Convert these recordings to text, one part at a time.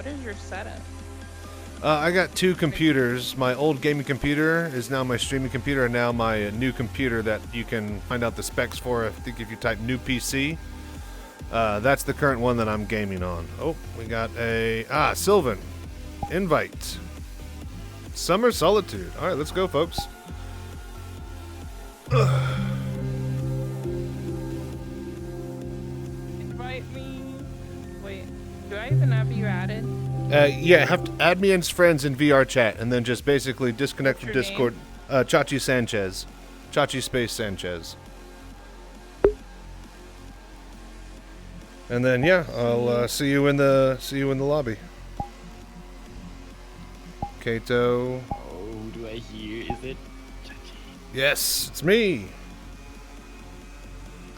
what is your setup? I got two computers. My old gaming computer is now my streaming computer, and now my new computer that you can find out the specs for. I think if you type new PC, that's the current one that I'm gaming on. Oh, we got a Silvan invite. Summer Solitude. All right, let's go, folks. Invite me. Wait, do I even have you added? Yeah, have to add me as friends in VR chat, and then just basically disconnect from What's your Discord. Chachi Sanchez, Chachi Space Sanchez. And then yeah, I'll see you in the lobby. Kato. Oh, do I hear? Is it Chachi? Yes, it's me.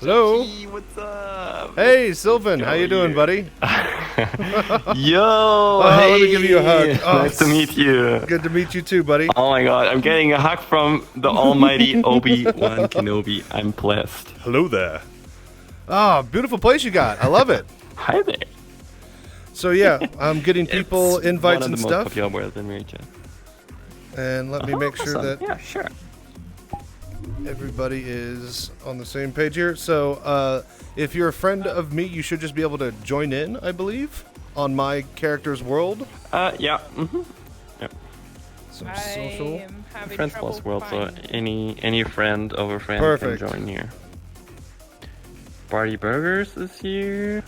Hello. Chachi, what's up? Hey, Silvan. How you doing, buddy? Yo, hey. hey. Let me give you a hug. Oh, Nice to meet you. Good to meet you too, buddy. Oh my god, I'm getting a hug from the almighty Obi-Wan Kenobi. I'm blessed. Hello there. Oh, beautiful place you got. I love it. Hi there. So yeah, I'm getting people It's invites one of and the most stuff. popular worlds in America. And let me make sure Awesome. that Yeah, sure. everybody is on the same page here. So if you're a friend of me, you should just be able to join in, I believe, on my character's world. Yeah. Some I social. am having Friends trouble plus world, so finding- any friend over friend Perfect. can join here. Party Burgers is here.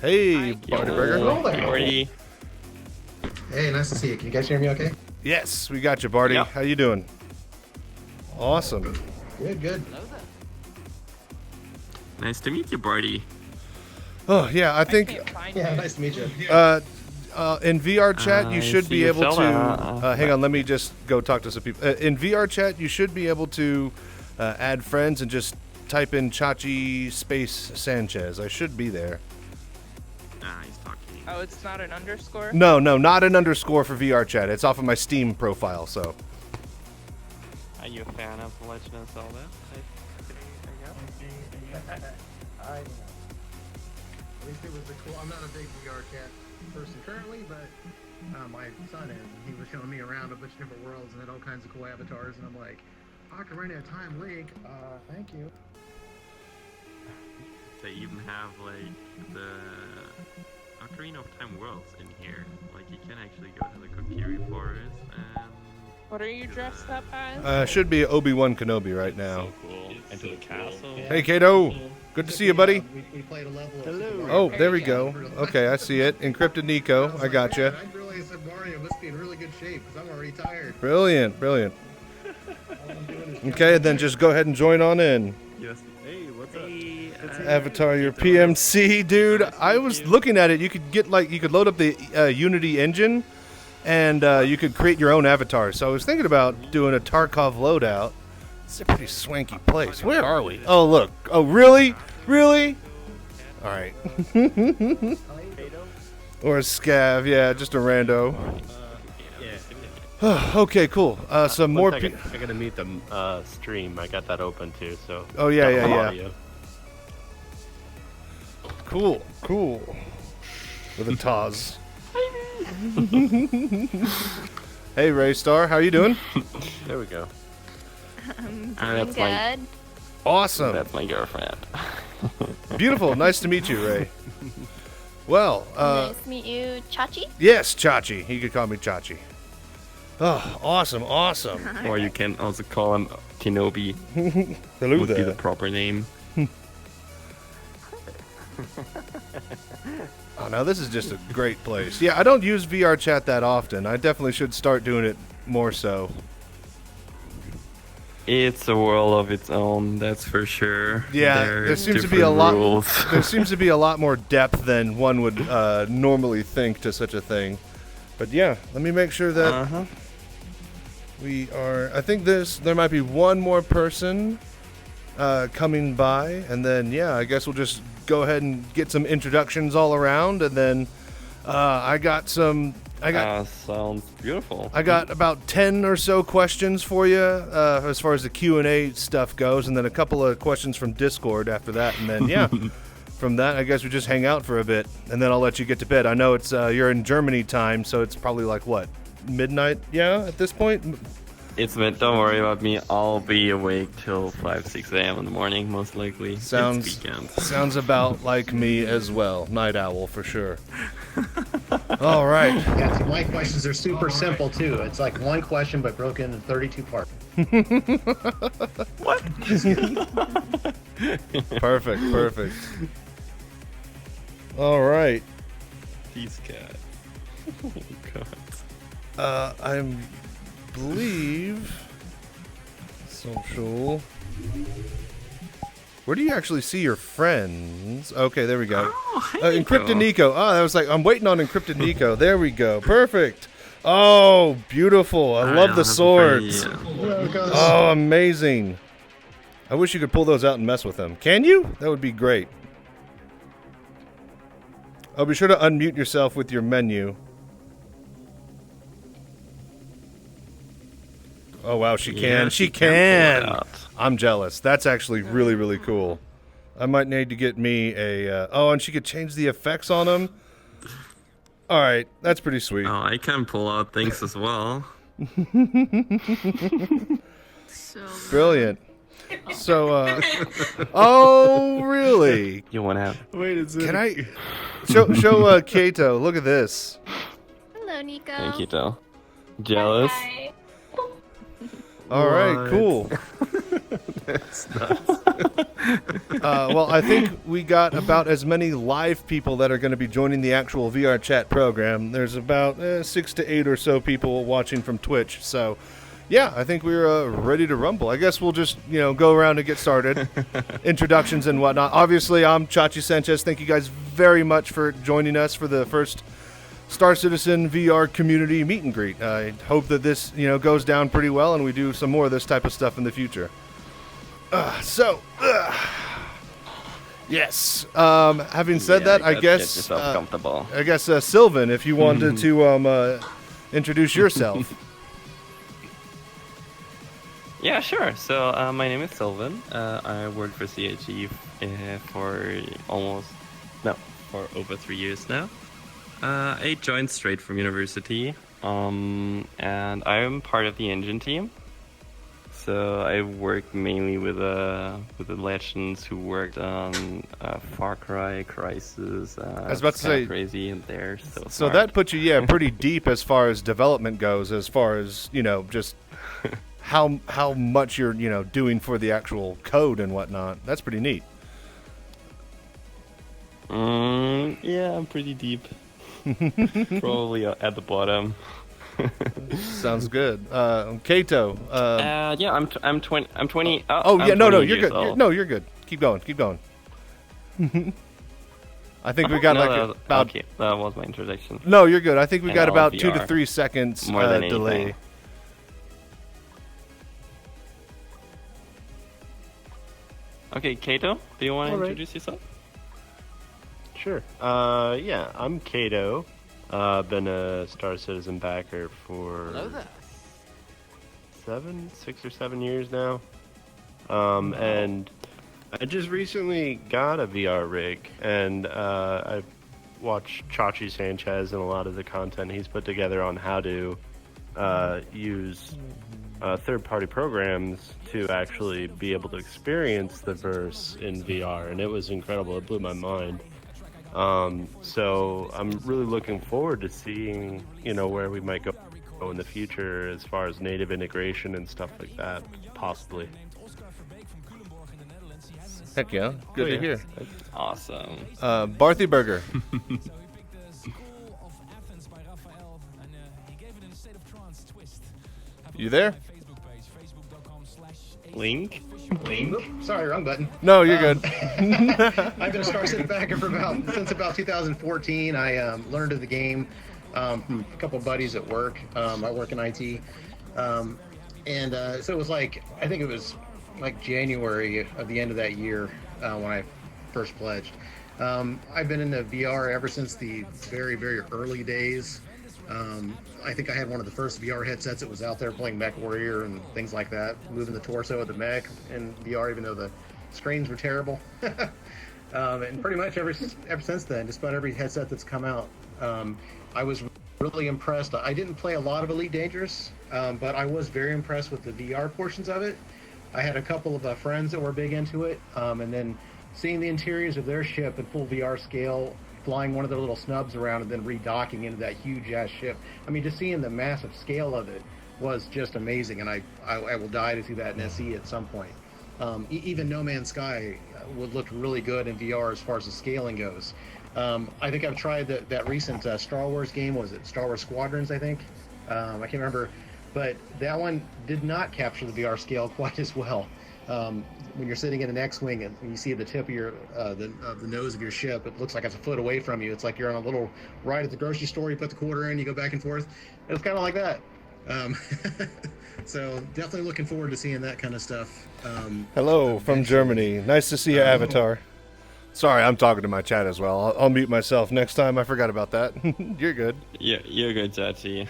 Hey, Hi, Party Yo, Burger. Hello there. Party. Hey, nice to see you. Can you guys hear me okay? Yes, we got you, Barty. Yep. How you doing? Awesome. Good, good. Nice to meet you, Barty. Oh yeah, I I think can't find Yeah, you. nice to meet you. in VR chat you I should see be you, able to. fella. Hang on, let me just go talk to some people. In VR chat, you should be able to add friends and just type in Chachi Space Sanchez. I should be there. He's talking. Oh, it's not an underscore? No, not an underscore for VR chat. It's off of my Steam profile. So. Are you a fan of Legend of Zelda? At least it was a cool. I'm not a big VR cat person currently, but my son is, and he was showing me around a bunch of different worlds and had all kinds of cool avatars, and I'm like, Ocarina of Time Link. Thank you. They even have like the Ocarina of Time worlds in here. Like you can actually go to the Kokiri Forest and What are you dressed up as? Should be Obi-Wan Kenobi right now. so cool. And to the castle. Hey, Kato. Good to see you, buddy. We played a level. Hello. Oh, there we go. Okay, I see it. Encrypted Nico. I got you. I really said Mario must be in really good shape because I'm already tired. Brilliant, brilliant. All I'm doing is Okay, and then just go ahead and join on in. Yes. Hey, what's up? Avatar your PMC, dude. I was looking at it. You could get you could load up the Unity engine, and you could create your own avatar. So I was thinking about doing a Tarkov loadout. It's a pretty swanky place. Where are we? Oh, look. Oh, really? Really? All right. Or a scav, yeah, just a rando. Okay, cool. Some more. I gotta mute the stream. I got that open too. So. Oh, yeah, yeah, yeah. Audio. Cool. With a Taz. Hey, Ray Star, how you doing? There we go. That's my Awesome. that's my girlfriend. Beautiful. Nice to meet you, Ray. Well, Nice to meet you, Chachi. yes, Chachi. He could call me Chachi. Oh, awesome. Or you can also call him Kenobi. Hello Would be the there. proper name. Oh, now this is just a great place. Yeah, I don't use VR chat that often. I definitely should start doing it more so. It's a world of its own, that's for sure. Yeah, There there are seems to be a different lot. rules. There seems to be a lot more depth than one would normally think to such a thing. But yeah, let me make sure that we are. I think there might be one more person coming by, and then yeah, I guess we'll just go ahead and get some introductions all around, and then I got sounds beautiful. I got about 10 or so questions for you as far as the Q&A stuff goes, and then a couple of questions from Discord after that, and then yeah, from that, I guess we just hang out for a bit, and then I'll let you get to bed. I know it's you're in Germany time, so it's probably like what, midnight? Yeah, at this point. It's mid. Don't worry about me. I'll be awake till 5-6 a.m. in the morning, most likely. Sounds It's weekend. sounds about like me as well. Night owl for sure. All right. Yeah, so my questions are super simple too. It's like one question but broken into 32 parts. What? Perfect. All right. These cats. Oh god. I believe social. Where do you actually see your friends? Okay, there we go. Oh, Encrypted Nico. Oh, that was like, I'm waiting on Encrypted Nico. There we go. Perfect. Oh, beautiful. I love the swords. Oh, amazing. I wish you could pull those out and mess with them. Can you? That would be great. Oh, be sure to unmute yourself with your menu. Oh, wow, she can. She can. Pull it out. I'm jealous. That's actually really, really cool. I might need to get me a... oh, and she could change the effects on them. All right, that's pretty sweet. Oh, I can pull out things as well. Brilliant. So, oh, really? You want to have? Wait a second. Can I... Show Kato. Look at this. Hello, Nico. Thank you, Del. Jealous? Hi. All right, What? cool. That's nuts. Well, I think we got about as many live people that are going to be joining the actual VR chat program. There's about 6 to 8 or so people watching from Twitch. So, yeah, I think we're ready to rumble. I guess we'll just, go around and get started. Introductions and whatnot. Obviously, I'm Chachi Sanchez. Thank you guys very much for joining us for the first Star Citizen VR community meet and greet. I hope that this, goes down pretty well and we do some more of this type of stuff in the future. Yes. Having said that, I Get guess yourself comfortable. I guess Silvan, if you wanted to introduce yourself. Yeah, sure. So my name is Silvan. I worked for CIG for over 3 years now. I joined straight from university, and I'm part of the engine team. So I work mainly with the legends who worked on Far Cry, Crysis. I was about to say, crazy, and they're so So smart. that puts you, pretty deep as far as development goes, as far as, just how much you're, doing for the actual code and whatnot. That's pretty neat. Yeah, I'm pretty deep. Probably at the bottom. Sounds good. Kato. Yeah, I'm 20. I'm 20. Oh, I'm yeah, no, 20 you're years good. old. No, you're good. Keep going. I think we got about. Okay, that was my introduction. No, you're good. I think we And got all about VR. 2 to 3 seconds More than delay. anything. Okay, Kato, do you want to Alright. introduce yourself? Sure. Yeah, I'm Kato. Been a Star Citizen backer for 6 or 7 years now. And I just recently got a VR rig, and I've watched Chachi Sanchez and a lot of the content he's put together on how to use third-party programs to actually be able to experience the verse in VR, and it was incredible. It blew my mind. So I'm really looking forward to seeing, where we might go in the future as far as native integration and stuff like that, possibly. Heck yeah. Good to hear. Awesome. Barthy Burger. You there? Link? Oop, sorry, wrong button. No, you're good. I've been a Star Citizen backer since about 2014. I learned of the game from a couple buddies at work. I work in IT, so it was like, I think it was like January of the end of that year when I first pledged. I've been into VR ever since the very, very early days. I think I had one of the first VR headsets that was out there playing Mech Warrior and things like that, moving the torso of the mech in VR, even though the screens were terrible. And pretty much ever since then, just about every headset that's come out, I was really impressed. I didn't play a lot of Elite Dangerous, but I was very impressed with the VR portions of it. I had a couple of friends that were big into it, and then seeing the interiors of their ship at full VR scale, flying one of their little snubs around and then redocking into that huge-ass ship. I mean, just seeing the massive scale of it was just amazing, and I will die to see that in SE at some point. Even No Man's Sky would look really good in VR as far as the scaling goes. I think I've tried that recent Star Wars game. Was it Star Wars Squadrons, I think? I can't remember. But that one did not capture the VR scale quite as well. When you're sitting in an X-Wing and you see the tip of your the nose of your ship, it looks like it's a foot away from you. It's like you're on a little ride at the grocery store. You put the quarter in, you go back and forth. It was kind of like that. So definitely looking forward to seeing that kind of stuff. Hello from Germany. Nice to see you, Avatar. Sorry, I'm talking to my chat as well. I'll mute myself next time. I forgot about that. You're good. Yeah, you're good, Chachi.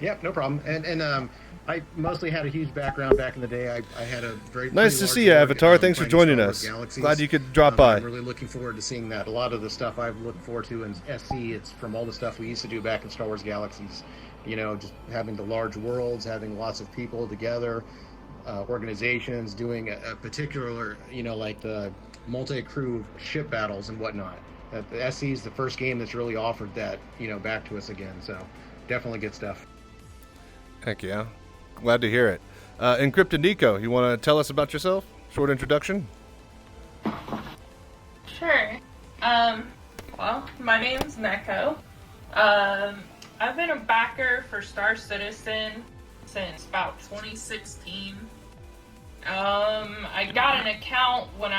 Yep, no problem. And I mostly had a huge background back in the day. I had a very Nice to see you, Avatar. Thanks for joining us. Glad you could drop by. I'm really looking forward to seeing that. A lot of the stuff I've looked forward to in SC, it's from all the stuff we used to do back in Star Wars Galaxies. You know, just having the large worlds, having lots of people together, organizations doing a particular, you know, like the multi-crew ship battles and whatnot. The SC is the first game that's really offered that, you know, back to us again. So definitely good stuff. Heck yeah. Glad to hear it. Encrypted Nico, you want to tell us about yourself? Short introduction? Sure. Well, my name's Neko. I've been a backer for Star Citizen since about 2016. I got an account when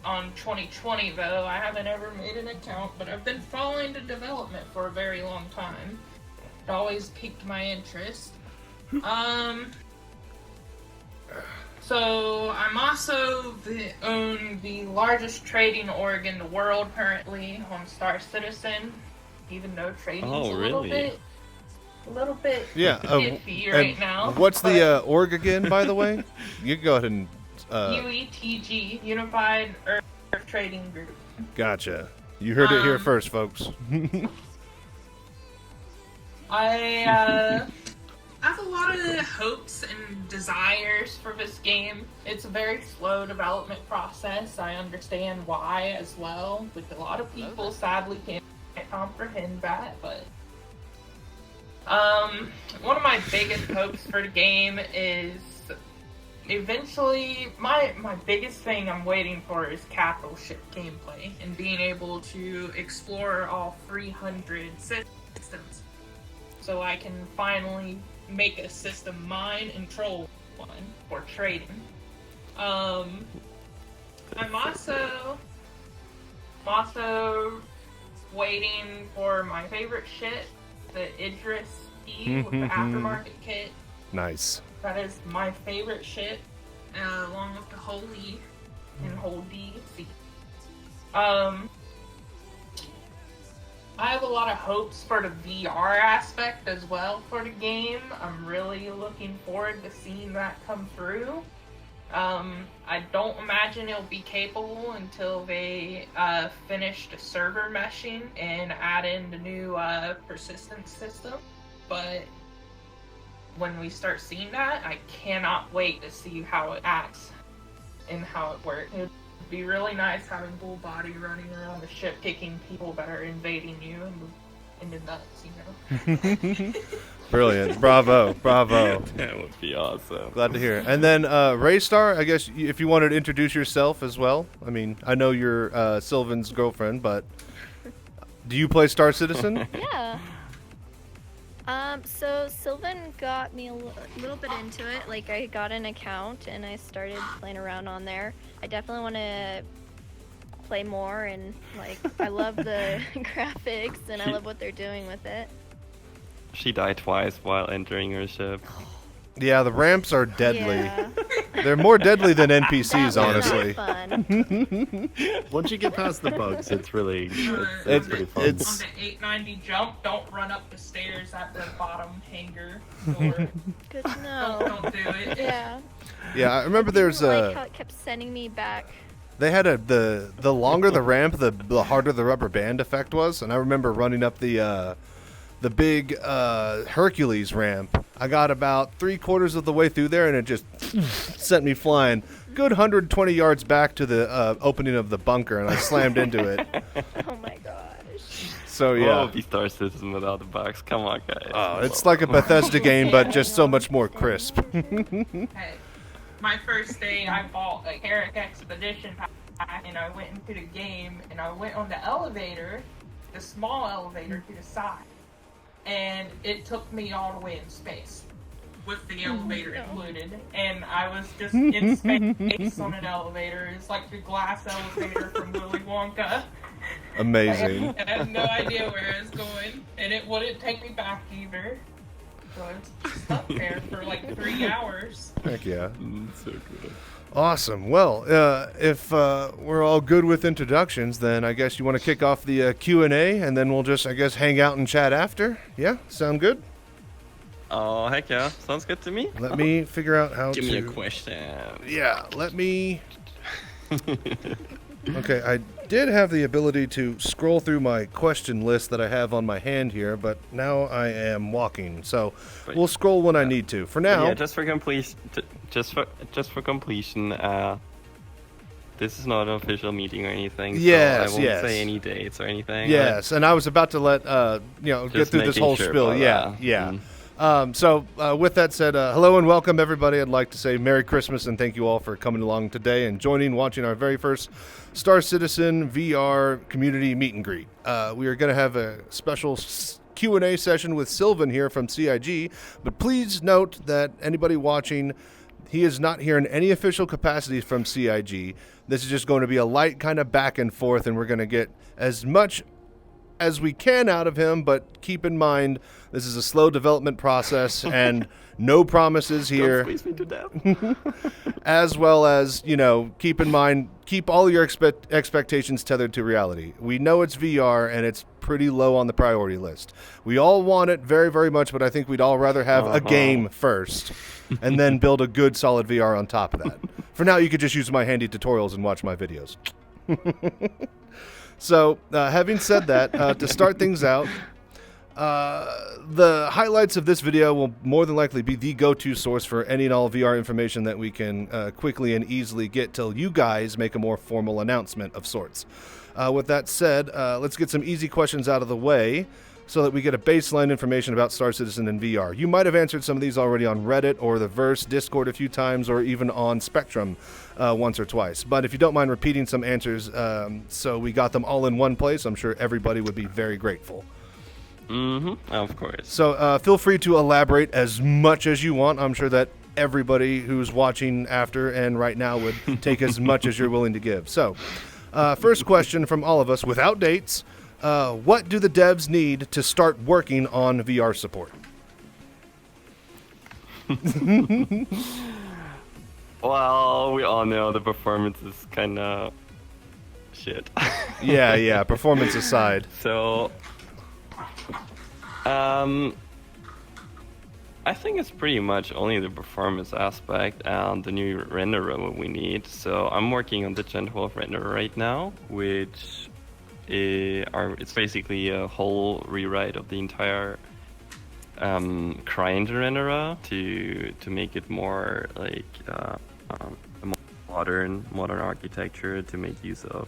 on 2020 though. I haven't ever made an account, but I've been following the development for a very long time. It always piqued my interest. So I'm also own the largest trading org in the world currently on Star Citizen, even though trading's a little bit iffy right now. What's the org again, by the way? You can go ahead and UETG, Unified Earth Trading Group. Gotcha. You heard it here first, folks. I have a lot of hopes and desires for this game. It's a very slow development process. I understand why as well. Like, a lot of people sadly can't comprehend that, but one of my biggest hopes for the game is eventually my biggest thing I'm waiting for is capital ship gameplay and being able to explore all 300 systems. So I can finally make a system mine and troll one for trading. I'm also waiting for my favorite ship, the Idris E with the aftermarket kit. Nice. That is my favorite ship, along with the Holy and Whole DC. I have a lot of hopes for the VR aspect as well for the game. I'm really looking forward to seeing that come through. I don't imagine it'll be capable until they finish the server meshing and add in the new persistence system. But when we start seeing that, I cannot wait to see how it acts and how it works. It would be really nice having Bull Body running around the ship kicking people that are invading you in the nuts, you know? Brilliant. Bravo. Bravo. That would be awesome. Glad to hear. And then Raystar, I guess if you wanted to introduce yourself as well. I mean, I know you're Silvan's girlfriend, but do you play Star Citizen? Yeah. So Silvan got me a little bit into it. Like, I got an account and I started playing around on there. I definitely want to play more, and like, I love the graphics and I love what they're doing with it. She died twice while entering her ship. Yeah, the ramps are deadly. Yeah. They're more deadly than That NPCs, was honestly. fun. Once you get past the bugs, it's really it's pretty fun. On the 890 jump, don't run up the stairs at the bottom hangar door. Good to know. Don't do it. Yeah. Yeah, I remember there's like how it kept sending me back. They had the longer the ramp, the harder the rubber band effect was, and I remember running up the big Hercules ramp. I got about 3/4 of the way through there, and it just sent me flying. Good 120 yards back to the opening of the bunker, and I slammed into it. Oh my gosh. So yeah. Oh, the Star Citizen without the box. Come on, guys. Oh, it's like a Bethesda game, but just so much more crisp. Hey, my first day, I bought a Carrick Expedition pack, and I went into the game, and I went on the elevator, the small elevator to the side, and it took me all the way in space, with the elevator included, and I was just in space on an elevator. It's like the glass elevator from Willy Wonka. Amazing. I had no idea where I was going, and it wouldn't take me back either. So I was stuck there for like 3 hours. Heck yeah. So good. Awesome. Well, if we're all good with introductions, then I guess you want to kick off the Q&A, and then we'll just, I guess, hang out and chat after. Yeah? Sound good? Oh, heck yeah. Sounds good to me. Let me figure out how Give to... me a question. Yeah, let me... Okay, I did have the ability to scroll through my question list that I have on my hand here, but now I am walking, so we'll scroll when I need to. For now... Yeah, just for completion, just for completion, this is not an official meeting or anything, Yes, so I won't yes. say any dates or anything. Yes, and I was about to let, get Just through this making whole sure spiel. about Yeah, that. yeah. Mm. So with that said, hello and welcome everybody. I'd like to say Merry Christmas and thank you all for coming along today and watching our very first Star Citizen VR community meet and greet. We are going to have a special Q&A session with Silvan here from CIG, but please note that anybody watching, he is not here in any official capacity from CIG. This is just going to be a light kind of back and forth, and we're going to get as much as we can out of him, but keep in mind this is a slow development process and no promises here. Don't squeeze me to death. As well as, keep in mind, keep all your expectations tethered to reality. We know it's VR and it's pretty low on the priority list. We all want it very, very much, but I think we'd all rather have a game first and then build a good solid VR on top of that. For now, you could just use my handy tutorials and watch my videos. So, having said that, to start things out, the highlights of this video will more than likely be the go-to source for any and all VR information that we can quickly and easily get till you guys make a more formal announcement of sorts. With that said, let's get some easy questions out of the way so that we get a baseline information about Star Citizen and VR. You might have answered some of these already on Reddit or the Verse, Discord a few times, or even on Spectrum once or twice. But if you don't mind repeating some answers so we got them all in one place, I'm sure everybody would be very grateful. Mm-hmm, of course. So feel free to elaborate as much as you want. I'm sure that everybody who's watching after and right now would take as much as you're willing to give. So first question from all of us, without dates, what do the devs need to start working on VR support? Well, we all know the performance is kind of shit. Yeah, performance aside. So, I think it's pretty much only the performance aspect and the new renderer we need. So I'm working on the Gen 12 renderer right now, which it's basically a whole rewrite of the entire CryEngine renderer to make it more like a modern architecture, to make use of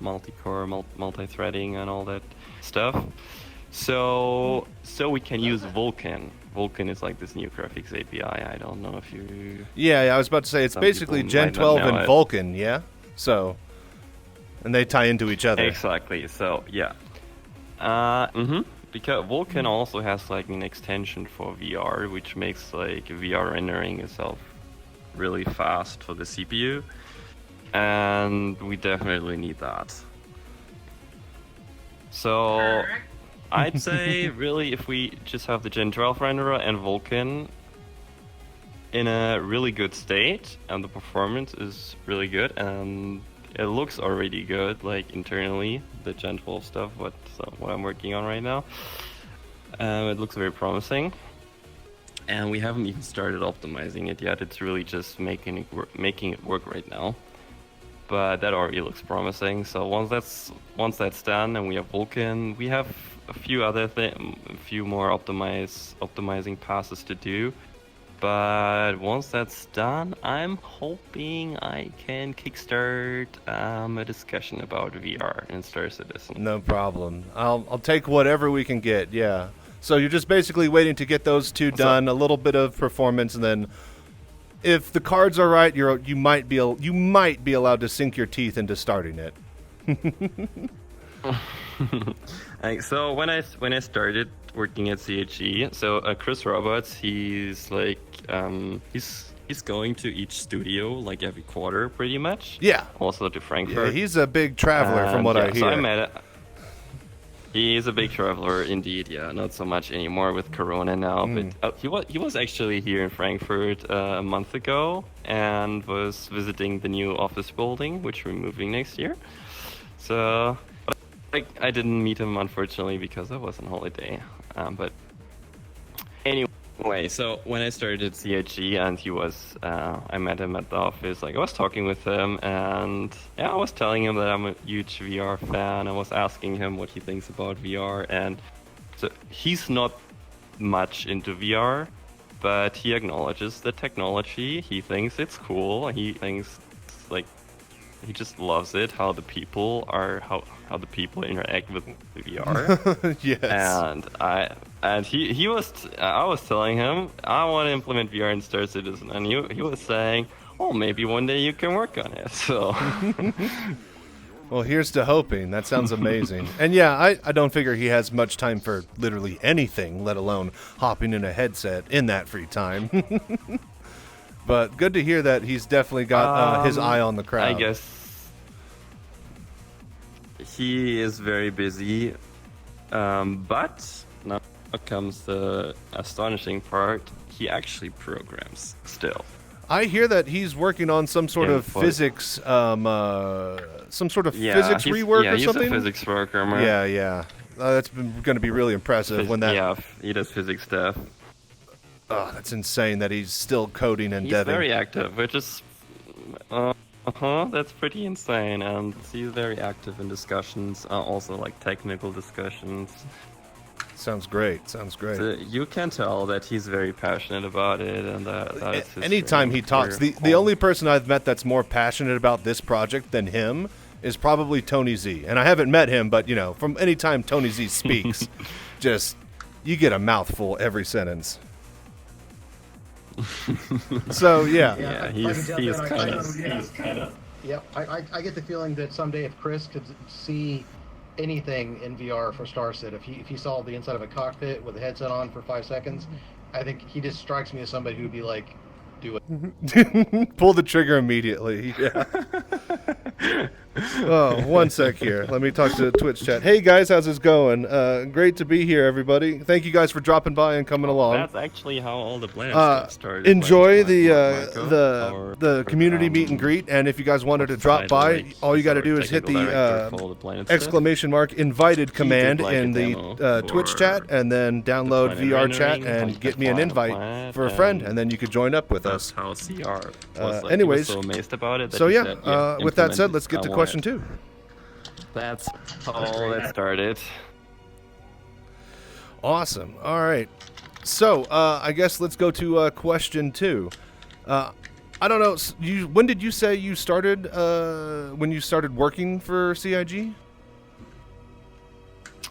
multi-core, multi-threading and all that stuff. So we can use Vulkan. Vulkan is like this new graphics API. I don't know if you... Yeah, I was about to say, it's Some basically people Gen might not 12 know and it. Vulkan, yeah? So, and they tie into each other. Exactly. So yeah. Because Vulkan also has like an extension for VR, which makes like VR rendering itself really fast for the CPU, and we definitely need that. So Correct. I'd say really if we just have the Gen 12 renderer and Vulkan in a really good state and the performance is really good and it looks already good, like internally, the Gen 12 stuff, what I'm working on right now. It looks very promising. and we haven't even started optimizing it yet. It's really just making it work right now. But that already looks promising. So once that's done, and we have Vulkan, we have a few more optimizing passes to do. But once that's done, I'm hoping I can kickstart a discussion about VR in Star Citizen. No problem. I'll take whatever we can get. Yeah. So you're just basically waiting to get those two done, a little bit of performance, and then if the cards are right, you might be allowed to sink your teeth into starting it. So when I started working at CIG, so Chris Roberts, he's like he's going to each studio like every quarter, pretty much. Yeah. Also to Frankfurt. Yeah, he's a big traveler, from what I hear. So I met. He's a big traveler indeed. Yeah, not so much anymore with Corona now, but he was actually here in Frankfurt a month ago and was visiting the new office building, which we're moving next year. So. I didn't meet him, unfortunately, because I was on holiday. But anyway, so when I started at CIG and I met him at the office, like I was talking with him, and yeah, I was telling him that I'm a huge VR fan. I was asking him what he thinks about VR, and so he's not much into VR, but he acknowledges the technology. He thinks it's cool. He thinks he just loves it, how the people interact with VR. Yes. And I was telling him I want to implement VR in Star Citizen, and he was saying, "Oh, maybe one day you can work on it." So. Well, here's to hoping. That sounds amazing. And yeah, I don't figure he has much time for literally anything, let alone hopping in a headset in that free time. But good to hear that he's definitely got his eye on the crowd. I guess he is very busy, but now comes the astonishing part. He actually programs still. I hear that he's working on some sort of physics, physics rework or something. Yeah, he's a physics programmer. Yeah. That's going to be really impressive when that. Yeah, he does physics stuff. Oh, that's insane that he's still coding and deving. He's very active, which is, that's pretty insane. And he's very active in discussions, also like technical discussions. Sounds great. So you can tell that he's very passionate about it, and that is his anytime he talks, the only person I've met that's more passionate about this project than him is probably Tony Z. And I haven't met him, but from any time Tony Z speaks, just you get a mouthful every sentence. So yeah, he's kind of. Yeah, I get the feeling that someday if Chris could see anything in VR for Starset, if he saw the inside of a cockpit with a headset on for 5 seconds, I think he just strikes me as somebody who'd be like, do it. Pull the trigger immediately. Yeah. Oh, one sec here. Let me talk to Twitch chat. Hey guys, how's this going? Great to be here, everybody. Thank you guys for dropping by and coming along. That's actually how all the plans started. Enjoy the community meet and greet, and if you guys wanted to drop by, all you got to do is hit the exclamation mark invited command in the Twitch chat, and then download VR chat and get me an invite for a friend, and then you could join up with us. That's how CR was anyways, so amazed about it. So yeah, with that said, let's get to question 2. That's all that started. Awesome. All right. So I guess let's go to question 2. I don't know. When did you say you started? When you started working for CIG?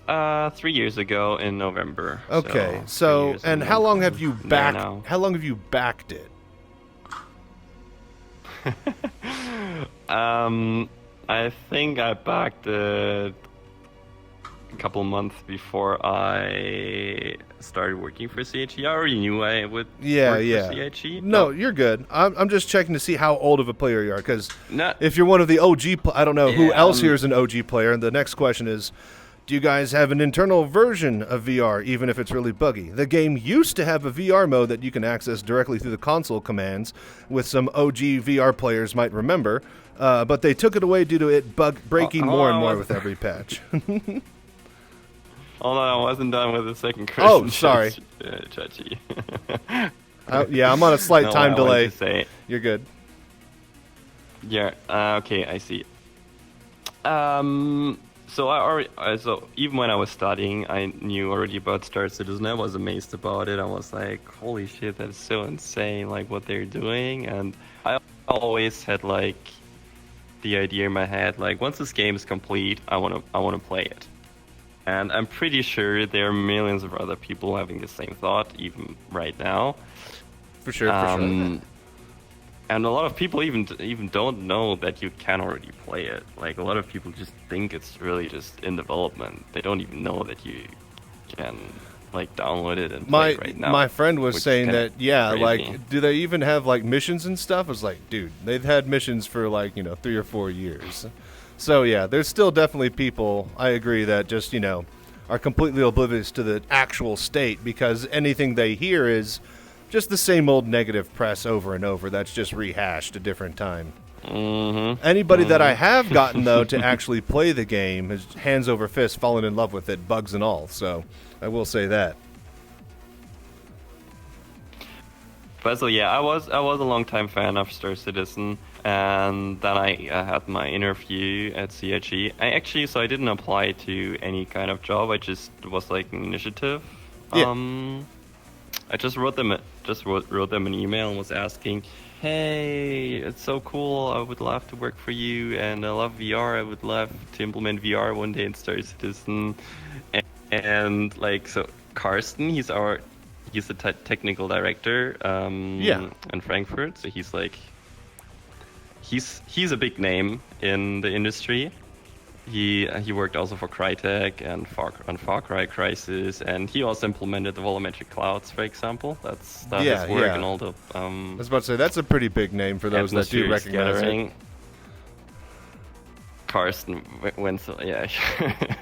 3 years ago in November. Okay. So and how long have you backed? How long have you backed it? I think I backed it a couple months before I started working for CIG. I already knew I would work for CIG. No, you're good. I'm just checking to see how old of a player you are, because if you're one of the OG, I don't know who else here is an OG player. And the next question is, do you guys have an internal version of VR, even if it's really buggy? The game used to have a VR mode that you can access directly through the console commands, with some OG VR players might remember, but they took it away due to it breaking more and more with every patch. Hold on, I wasn't done with the second question. Oh, sorry. Chachi. Yeah, I'm on a slight No, time what I wanted delay. to say. You're good. Yeah. Okay, I see. So even when I was studying, I knew already about Star Citizen. I was amazed about it. I was like, holy shit, that's so insane, like what they're doing. And I always had like the idea in my head, like once this game is complete, I wanna play it. And I'm pretty sure there are millions of other people having the same thought, even right now. For sure, for sure. And a lot of people even don't know that you can already play it. Like a lot of people just think it's really just in development. They don't even know that you can like download it and play it right now. My friend was saying that, yeah, crazy. like, do they even have like missions and stuff? I was like, dude, they've had missions for like 3 or 4 years. So yeah, there's still definitely people, I agree, that just are completely oblivious to the actual state, because anything they hear is just the same old negative press over and over that's just rehashed a different time. Mm-hmm. Anybody that I have gotten, though, to actually play the game has hands over fist fallen in love with it, bugs and all. So I will say that. But so yeah, I was a long-time fan of Star Citizen, and then I had my interview at CIG. I didn't apply to any kind of job. I just was like an initiative. Yeah. I just wrote them an email and was asking, hey, it's so cool, I would love to work for you, and I love VR, I would love to implement VR one day in Star Citizen. And like, so Carsten, he's the technical director in Frankfurt, so he's a big name in the industry. He worked also for Crytek and on Far Cry Crisis, and he also implemented the volumetric clouds, for example. That's his work and all the. I was about to say that's a pretty big name for those that do recognize it. Carsten Wenzel, yeah,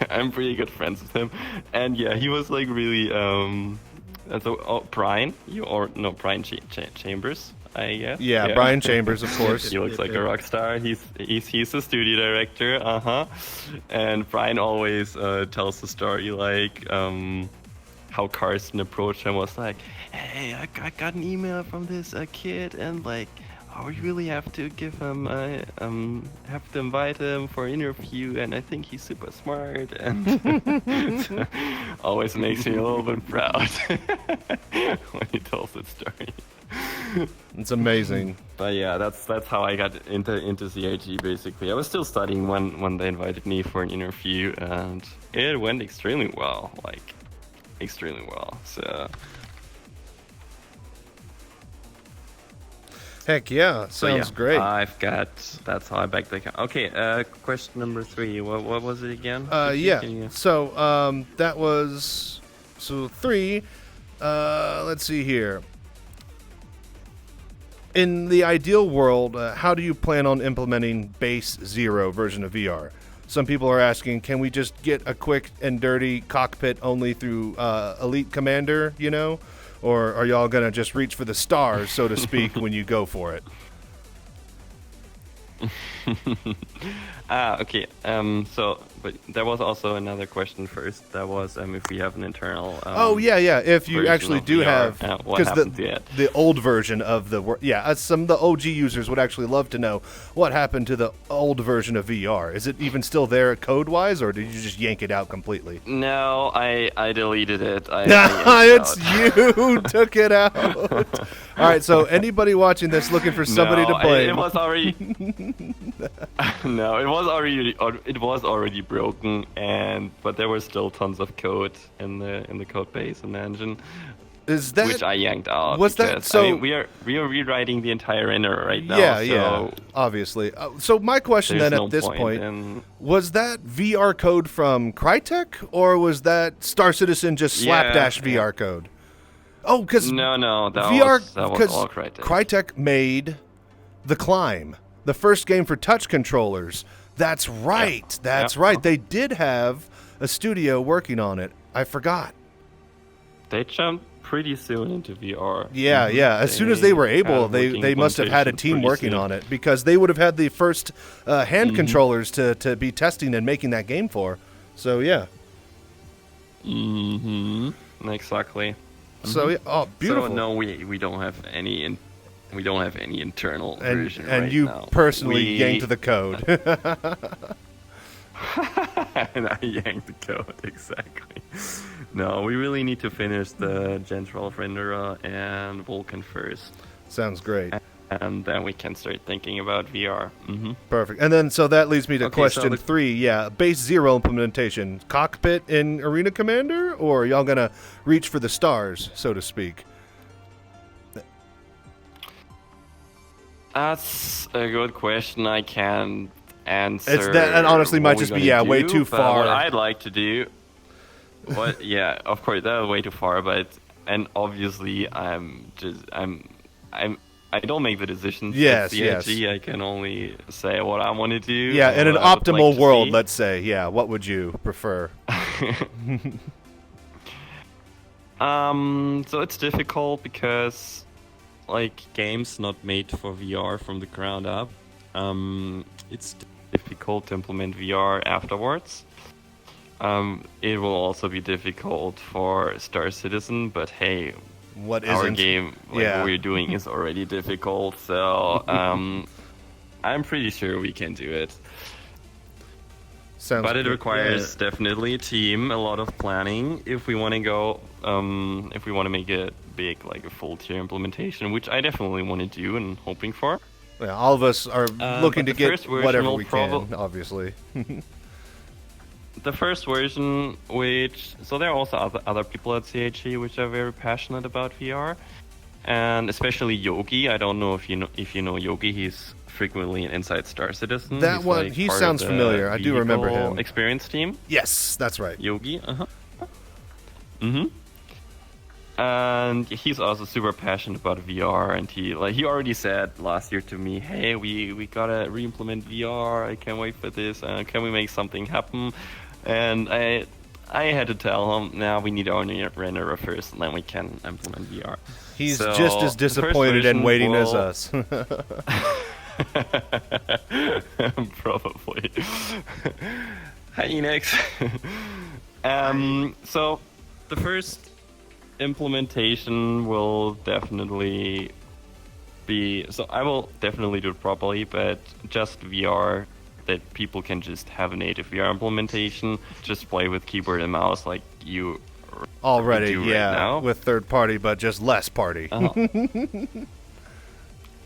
I'm pretty good friends with him, and yeah, he was like really. And so Brian, Brian Chambers. I guess. Yeah, Brian Chambers, of course. He looks like a rock star. He's a studio director. And Brian always tells the story like how Carsten approached him, was like, "Hey, I got an email from this kid, and like, we really have to give him, have to invite him for an interview, and I think he's super smart." And so, always makes me a little bit proud when he tells that story. It's amazing. But yeah, that's how I got into CIG basically. I was still studying when they invited me for an interview, and it went extremely well, So heck yeah, sounds great. That's how I backed the account. Okay, question number 3. What was it again? So that was 3. Let's see here. In the ideal world, how do you plan on implementing base 0 version of VR? Some people are asking, can we just get a quick and dirty cockpit only through Elite Commander, Or are y'all going to just reach for the stars, so to speak, when you go for it? Okay. But there was also another question first. That was if we have an internal. If you actually do have, because the old version of some of the OG users would actually love to know what happened to the old version of VR. Is it even still there code wise, or did you just yank it out completely? No, I deleted it. It's you who took it out. All right, so anybody watching this looking for somebody to blame? It was already. No, it was already broken, but there were still tons of code in the code base in the engine. Which I yanked out. We are rewriting the entire inner right now. Yeah, obviously. So my question then at this point, was that VR code from Crytek, or was that Star Citizen just slapdash VR code? Oh, because that was all Crytek. Crytek made The Climb, the first game for touch controllers. That's right. Right. They did have a studio working on it. I forgot. They jumped pretty soon into VR. Yeah. As soon as they were able, they must have had a team working on it, because they would have had the first hand controllers to be testing and making that game for. So, yeah. Mm-hmm. Exactly. So yeah, oh, beautiful. So no, we don't have any internal version And right you now. personally yanked the code. And I yanked the code, exactly. No, we really need to finish the Gen 12 renderer and Vulkan first. Sounds great. And then we can start thinking about VR. Perfect. And then, so that leads me to Okay, question so 3. Yeah, base 0 implementation. Cockpit in Arena Commander? Or are y'all going to reach for the stars, so to speak? That's a good question. I can't answer. That honestly might what just we're be, gonna way do, too but far. What I'd like to do. Yeah, of course, that was way too far, and obviously I don't make the decisions. Yes, at CIG. yes. I can only say what I want to do. Yeah, in an what I would optimal like to world, see. let's say. Yeah, what would you prefer? So it's difficult because, like, games not made for VR from the ground up. It's difficult to implement VR afterwards. It will also be difficult for Star Citizen, but hey, What our isn't? game, what we're doing, is already difficult. So I'm pretty sure we can do it. Sounds But it good. requires definitely a team, a lot of planning if we want to go, if we want to make it big, like a full tier implementation, which I definitely want to do and hoping for. Yeah, all of us are looking but to the get first version whatever will we can, obviously. The first version, so there are also other people at CIG which are very passionate about VR, and especially Yogi. I don't know if you know Yogi. He's frequently an Inside Star Citizen. That He's one, like he part sounds of the familiar. I do remember vehicle him. Experience team. Yes, that's right. Yogi. And he's also super passionate about VR, and he already said last year to me, "Hey, we gotta re-implement VR. I can't wait for this. Can we make something happen?" And I had to tell him, "Now we need our renderer first, and then we can implement VR." He's So, just as the first disappointed and version waiting as will- us. Probably. Hi, Enix. So the first implementation will definitely be, so I will definitely do it properly, but just VR, that people can just have a native VR implementation, just play with keyboard and mouse like you Already, do right yeah, now. with third party, but just less party.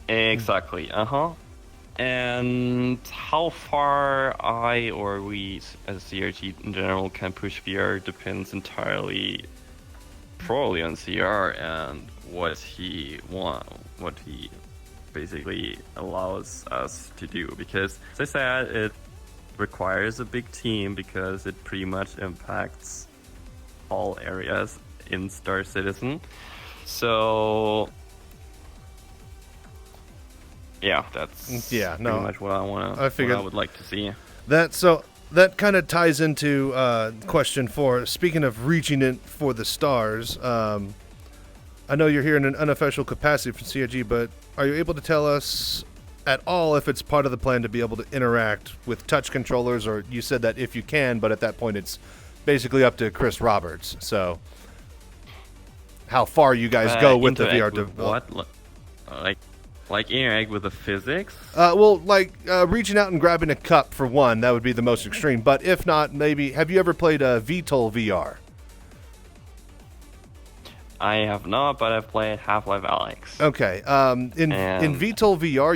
Exactly, And how far I or we as CRG in general can push VR depends entirely probably on CR and what he basically allows us to do, because as I said, it requires a big team because it pretty much impacts all areas in Star Citizen. So yeah, that's pretty much what I would like to see. That kind of ties into question 4. Speaking of reaching it for the stars, I know you're here in an unofficial capacity from CIG, but are you able to tell us at all if it's part of the plan to be able to interact with touch controllers? Or you said that if you can, but at that point it's basically up to Chris Roberts. So how far you guys go with the VR what? Like interact with the physics? Reaching out and grabbing a cup for one, that would be the most extreme. But if not, maybe, have you ever played VTOL VR? I have not, but I've played Half-Life Alyx. Okay. In VTOL VR,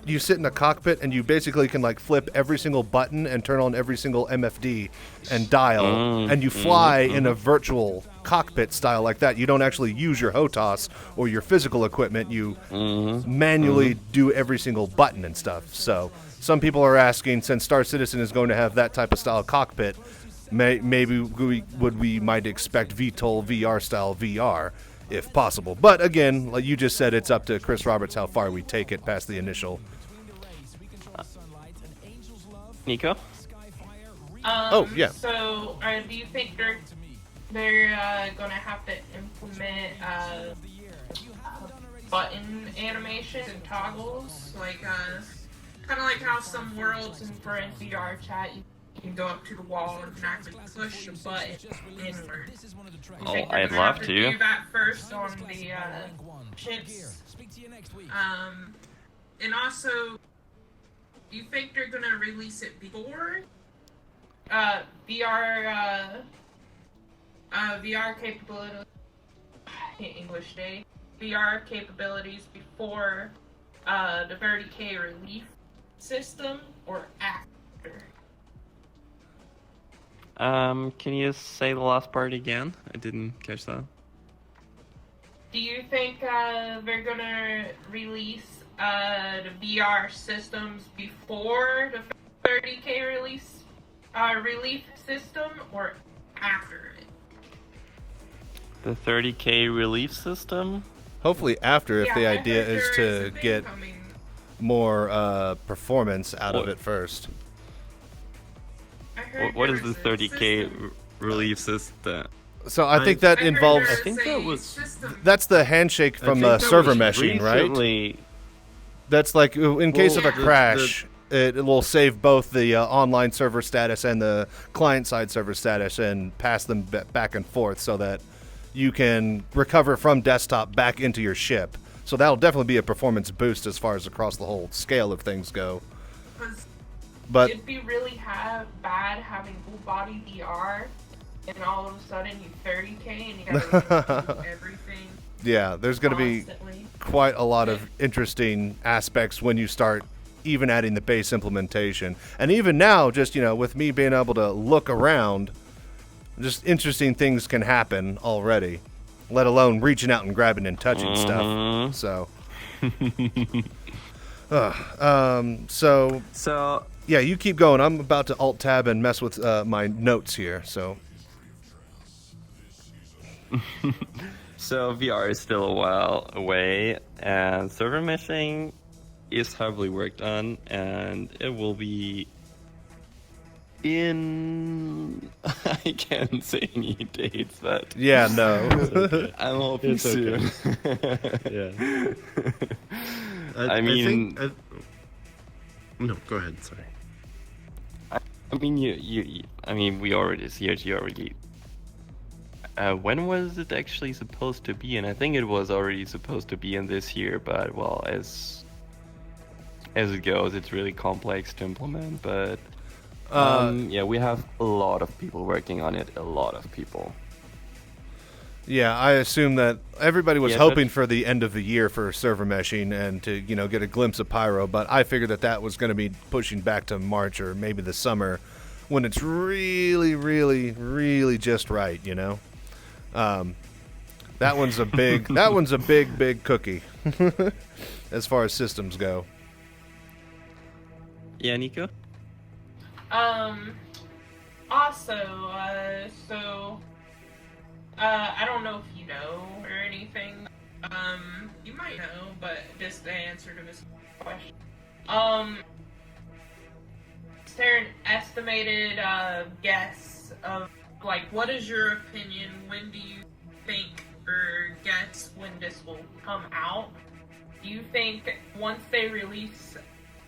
you sit in a cockpit and you basically can flip every single button and turn on every single MFD and dial, and you fly in a virtual cockpit style like that. You don't actually use your HOTAS or your physical equipment. You manually do every single button and stuff. So some people are asking, since Star Citizen is going to have that type of style cockpit, maybe we might expect VTOL VR style VR if possible. But again, like you just said, it's up to Chris Roberts how far we take it past the initial. Nico? Yeah. So, do you think they're gonna have to implement button animation and toggles, kind of like how some worlds in VR chat you can go up to the wall and actually push the button inward. Oh, think you're I'd gonna love have to. do that first on the chips. And also, do you think they're gonna release it before VR capability? English day. VR capabilities before the 30K relief system or after? Can you say the last part again? I didn't catch that. Do you think they're gonna release the VR systems before the 30K relief system or after it? The 30K relief system? Hopefully after, if Yeah, the I idea heard is there to a thing get coming. more performance out of What? it first. I heard What there is the was a 30K system. relief system? So I think that I heard involves. there I think was that a was- system. That's the handshake from I think that server was meshing, right? recently, That's like in case of a yeah. crash, it will save both the online server status and the client-side server status and pass them back and forth so that you can recover from desktop back into your ship. So that'll definitely be a performance boost as far as across the whole scale of things go. 'Cause But it'd be really bad having full body VR, and all of a sudden you 30K and you gotta do everything yeah, there's going to be constantly. quite a lot of interesting aspects when you start even adding the base implementation. And even now, just, with me being able to look around, just interesting things can happen already, let alone reaching out and grabbing and touching stuff. So, So, yeah, you keep going. I'm about to alt-tab and mess with my notes here, so. so VR is still a while away, and server meshing is heavily worked on, and it will be in. I can't say any dates, but Yeah, no. I'm hoping It's okay. soon. yeah. I mean- no, go ahead. Sorry. I mean, I mean, we already, CIG already. When was it actually supposed to be? And I think it was already supposed to be in this year, but well, as it goes, it's really complex to implement. But yeah, we have a lot of people working on it. A lot of people. Yeah, I assume that everybody was Yeah, hoping but- for the end of the year for server meshing and to, get a glimpse of Pyro, but I figured that was going to be pushing back to March or maybe the summer when it's really, really, really just right, That one's a big cookie as far as systems go. Yeah, Nico. Also, I don't know if you know or anything. You might know, but just the answer to this question. Is there an estimated guess of, what is your opinion? When do you think or guess when this will come out? Do you think once they release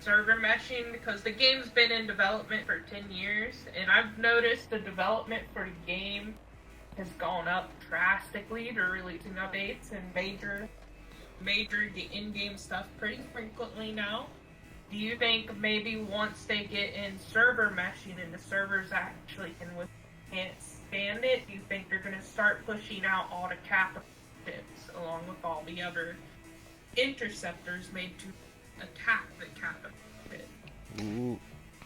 server meshing, because the game's been in development for 10 years, and I've noticed the development for the game has gone up drastically. They're releasing updates and major in-game stuff pretty frequently now. Do you think maybe once they get in server meshing and the servers actually can't stand it, do you think they're going to start pushing out all the capital ships along with all the other interceptors made to attack the capital ship?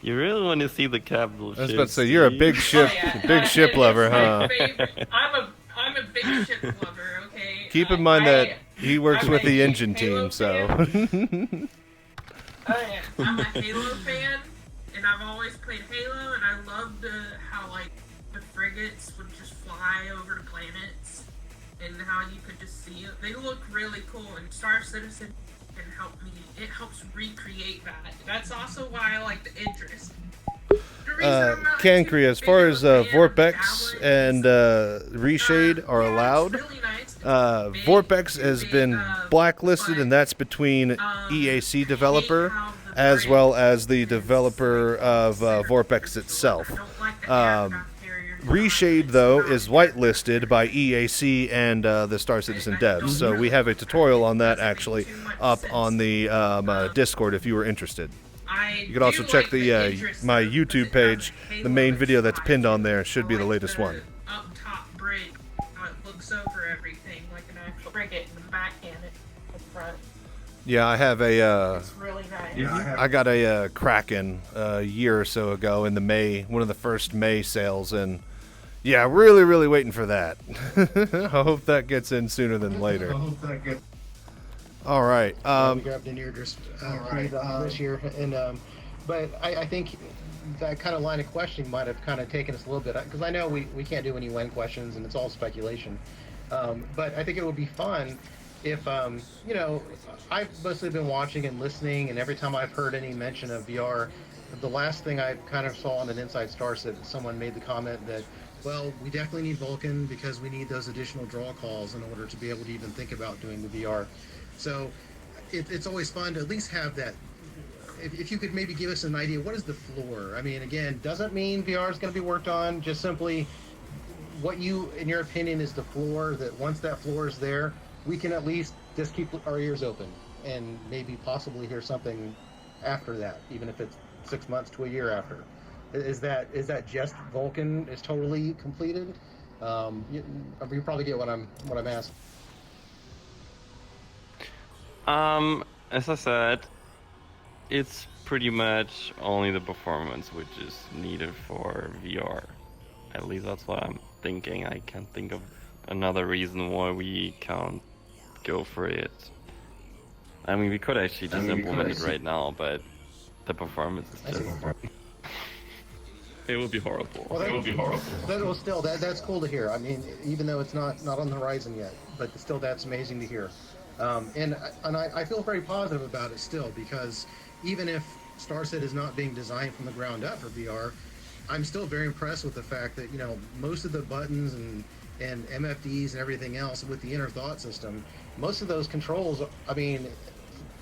You really want to see the capital I ship? was about to say, you're a big ship, ship lover, huh? I'm a big ship lover. Okay. Keep in mind that he works I'm with a the huge engine Halo team, so. fan. Oh yeah, I'm a Halo fan, and I've always played Halo, and I loved how the frigates would just fly over the planets, and how you could just see it. They look really cool, and Star Citizen can help me. It helps recreate that. That's also why I like the Idris. The reason I'm not Cancri, too as far big as of a fan of Vorpex Javelin and Reshade are yeah, it's allowed, really nice. Vorpex has been blacklisted, and that's between EAC developer as well as the developer of Vorpex itself. Reshade, though, is whitelisted by EAC and the Star Citizen devs, so we have a tutorial on that actually up on the Discord if you were interested. You can also check my YouTube page. The main video that's pinned on there should be the latest one. Up top bridge, how it looks over everything like an actual frigate, and the backhand it in front. Yeah, I have It's really nice. I got a Kraken a year or so ago in the one of the first May sales, and yeah, really waiting for that. I hope that gets in sooner than later. All right. We grabbed in here just this year, and but I think that kind of line of questioning might have kind of taken us a little bit, because I know we can't do any when questions and it's all speculation. But I think it would be fun if you know, I've mostly been watching and listening, and every time I've heard any mention of VR, the last thing I kind of saw on an Inside Star said someone made the comment that, well, we definitely need Vulkan because we need those additional draw calls in order to be able to even think about doing the VR. So it's always fun to at least have that. If you could maybe give us an idea, what is the floor? I mean, again, doesn't mean VR is going to be worked on, just simply what you, in your opinion, is the floor, that once that floor is there, we can at least just keep our ears open and maybe possibly hear something after that, even if it's 6 months to a year after. Is that just Vulkan is totally completed? You probably get what I'm asking. As I said, it's pretty much only the performance which is needed for VR. At least that's what I'm thinking. I can't think of another reason why we can't go for it. I mean, we could actually just implement it right now, but the performance is just... It would be horrible. Well, it would be horrible. Well, still, that's cool to hear. I mean, even though it's not on the horizon yet, but still, that's amazing to hear. And I feel very positive about it still, because even if Starset is not being designed from the ground up for VR, I'm still very impressed with the fact that, you know, most of the buttons and MFDs and everything else with the inner thought system, most of those controls, I mean,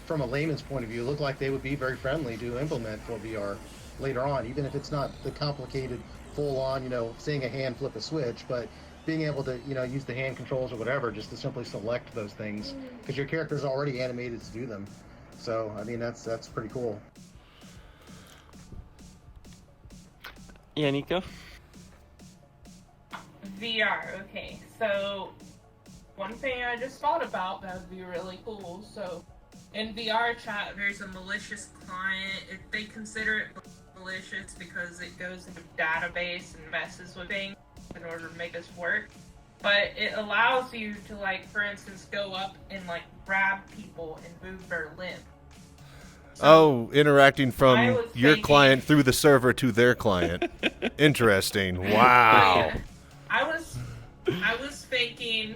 from a layman's point of view, look like they would be very friendly to implement for VR later on, even if it's not the complicated, full-on, you know, seeing a hand flip a switch, but being able to, you know, use the hand controls or whatever just to simply select those things, because your character is already animated to do them. So, I mean, that's pretty cool. Yeah, Nico? VR, okay. So, one thing I just thought about that would be really cool. So, in VR chat, there's a malicious client. If they consider it malicious because it goes into a database and messes with things in order to make us work. But it allows you to, like, for instance, go up and, like, grab people and move their limb. So interacting from your client through the server to their client. Interesting. Wow. I was thinking,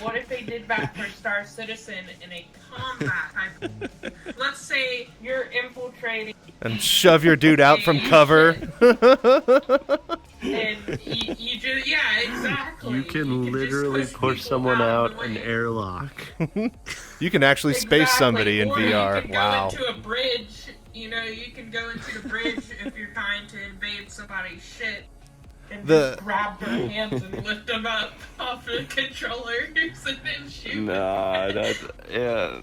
what if they did that for Star Citizen in a combat type? Let's say you're infiltrating and shove your dude out from cover. And you just, yeah, exactly. You can literally push someone out an airlock. You can actually space somebody in VR. You can wow. go into a bridge. You know, you can go into the bridge if you're trying to invade somebody's shit. And just grab their hands and lift them up off the controllers and then shoot. Nah, that's, yeah.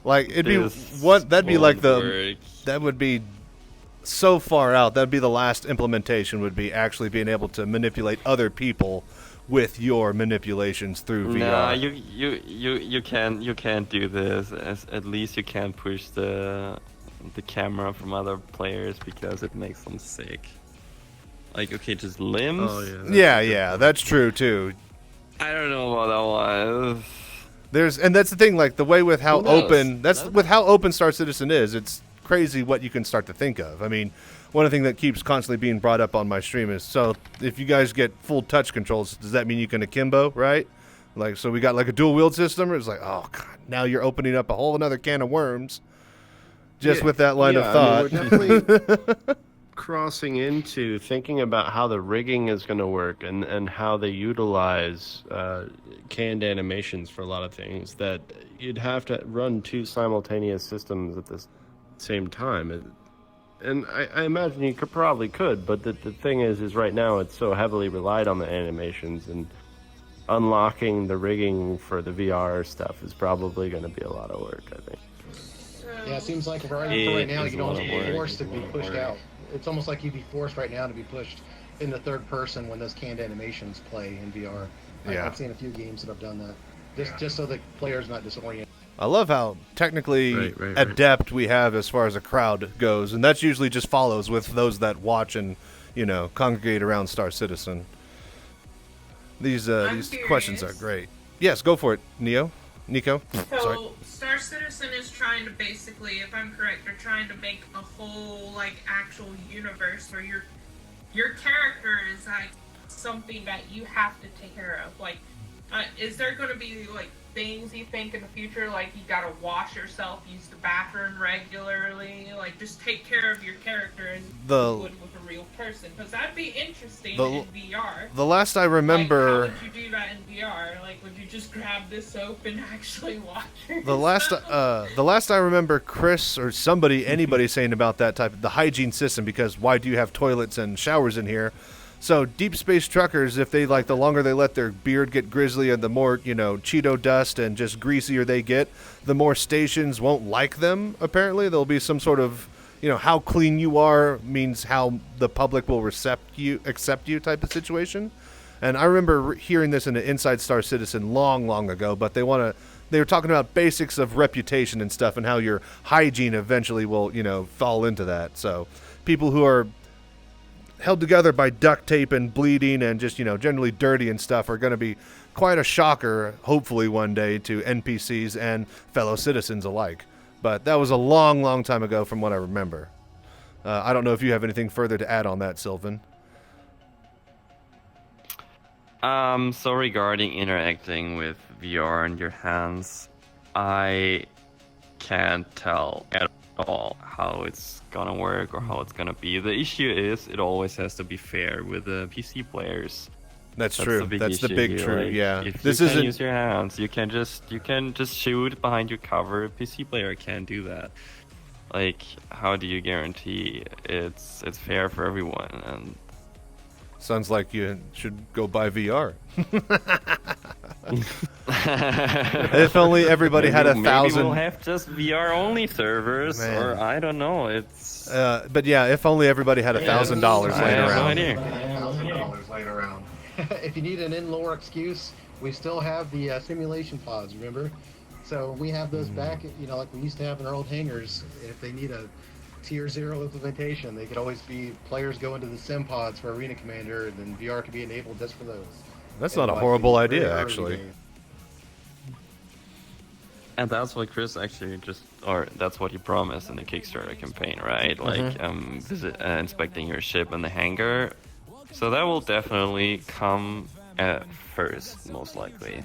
Like, it'd be what? That'd be like that would be so far out. That'd be the last implementation. Would be actually being able to manipulate other people with your manipulations through VR. Nah, you can't do this. At least you can't push the camera from other players because it makes them sick. Like, okay, just limbs. Oh, yeah, that's true too. I don't know about that one. And that's the thing, like the way with how open with how open Star Citizen is, it's crazy what you can start to think of. I mean, one thing that keeps constantly being brought up on my stream is, so if you guys get full touch controls, does that mean you can akimbo, right? Like, so we got like a dual wield system. It's like, oh god, now you're opening up a whole another can of worms just with that line of thought. I mean, we're definitely crossing into thinking about how the rigging is going to work and how they utilize canned animations for a lot of things, that you'd have to run two simultaneous systems at the same time. And I imagine you could, but the thing is right now it's so heavily relied on the animations, and unlocking the rigging for the VR stuff is probably going to be a lot of work, I think. Yeah, it seems like right now you'd almost be forced to be pushed out. It's almost like you'd be forced right now to be pushed in the third person when those canned animations play in VR. Yeah. I've seen a few games that have done that. Just so the player's not disoriented. I love how technically adept we have as far as a crowd goes, and that's usually just follows with those that watch and, congregate around Star Citizen. These questions are great. Yes, go for it, Nico. So, Sorry. Star Citizen is trying to basically, if I'm correct, they're trying to make a whole, actual universe where your character is, something that you have to take care of. Is there going to be, things you think in the future, you gotta wash yourself, use the bathroom regularly, just take care of your character and you would with a real person? Because that'd be interesting in VR. The last I remember... how would you do that in VR? Would you just grab this soap and actually wash yourself? The last I remember Chris or anybody saying about that type of the hygiene system, because why do you have toilets and showers in here? So deep space truckers, if they the longer they let their beard get grizzly and the more, Cheeto dust and just greasier they get, the more stations won't like them, apparently. There'll be some sort of, how clean you are means how the public will accept you type of situation. And I remember hearing this in an Inside Star Citizen long ago, but they were talking about basics of reputation and stuff and how your hygiene eventually will, fall into that. So people who are held together by duct tape and bleeding and just, generally dirty and stuff are going to be quite a shocker, hopefully one day, to NPCs and fellow citizens alike. But that was a long time ago from what I remember. I don't know if you have anything further to add on that, Silvan. So regarding interacting with VR in your hands, I can't tell at all how it's gonna work or how it's gonna be. The issue is it always has to be fair with the PC players. That's true. That's the big truth. Yeah. If you can use your hands, you can just shoot behind your cover. A PC player can't do that. How do you guarantee it's fair for everyone? And sounds like you should go buy VR. If only everybody had 1,000. Maybe we'll have just VR only servers, or I don't know. It's. But yeah, if only everybody had $1,000 laying around. $1,000 laying around. If you need an in-lore excuse, we still have the simulation pods. Remember? So we have those back. Like we used to have in our old hangars. If they need a Tier 0 implementation, they could always be players go into the sim pods for Arena Commander, and then VR could be enabled just for those. That's not a horrible idea, actually. And that's what Chris that's what he promised in the Kickstarter campaign, right? Inspecting your ship in the hangar. So that will definitely come at first, most likely.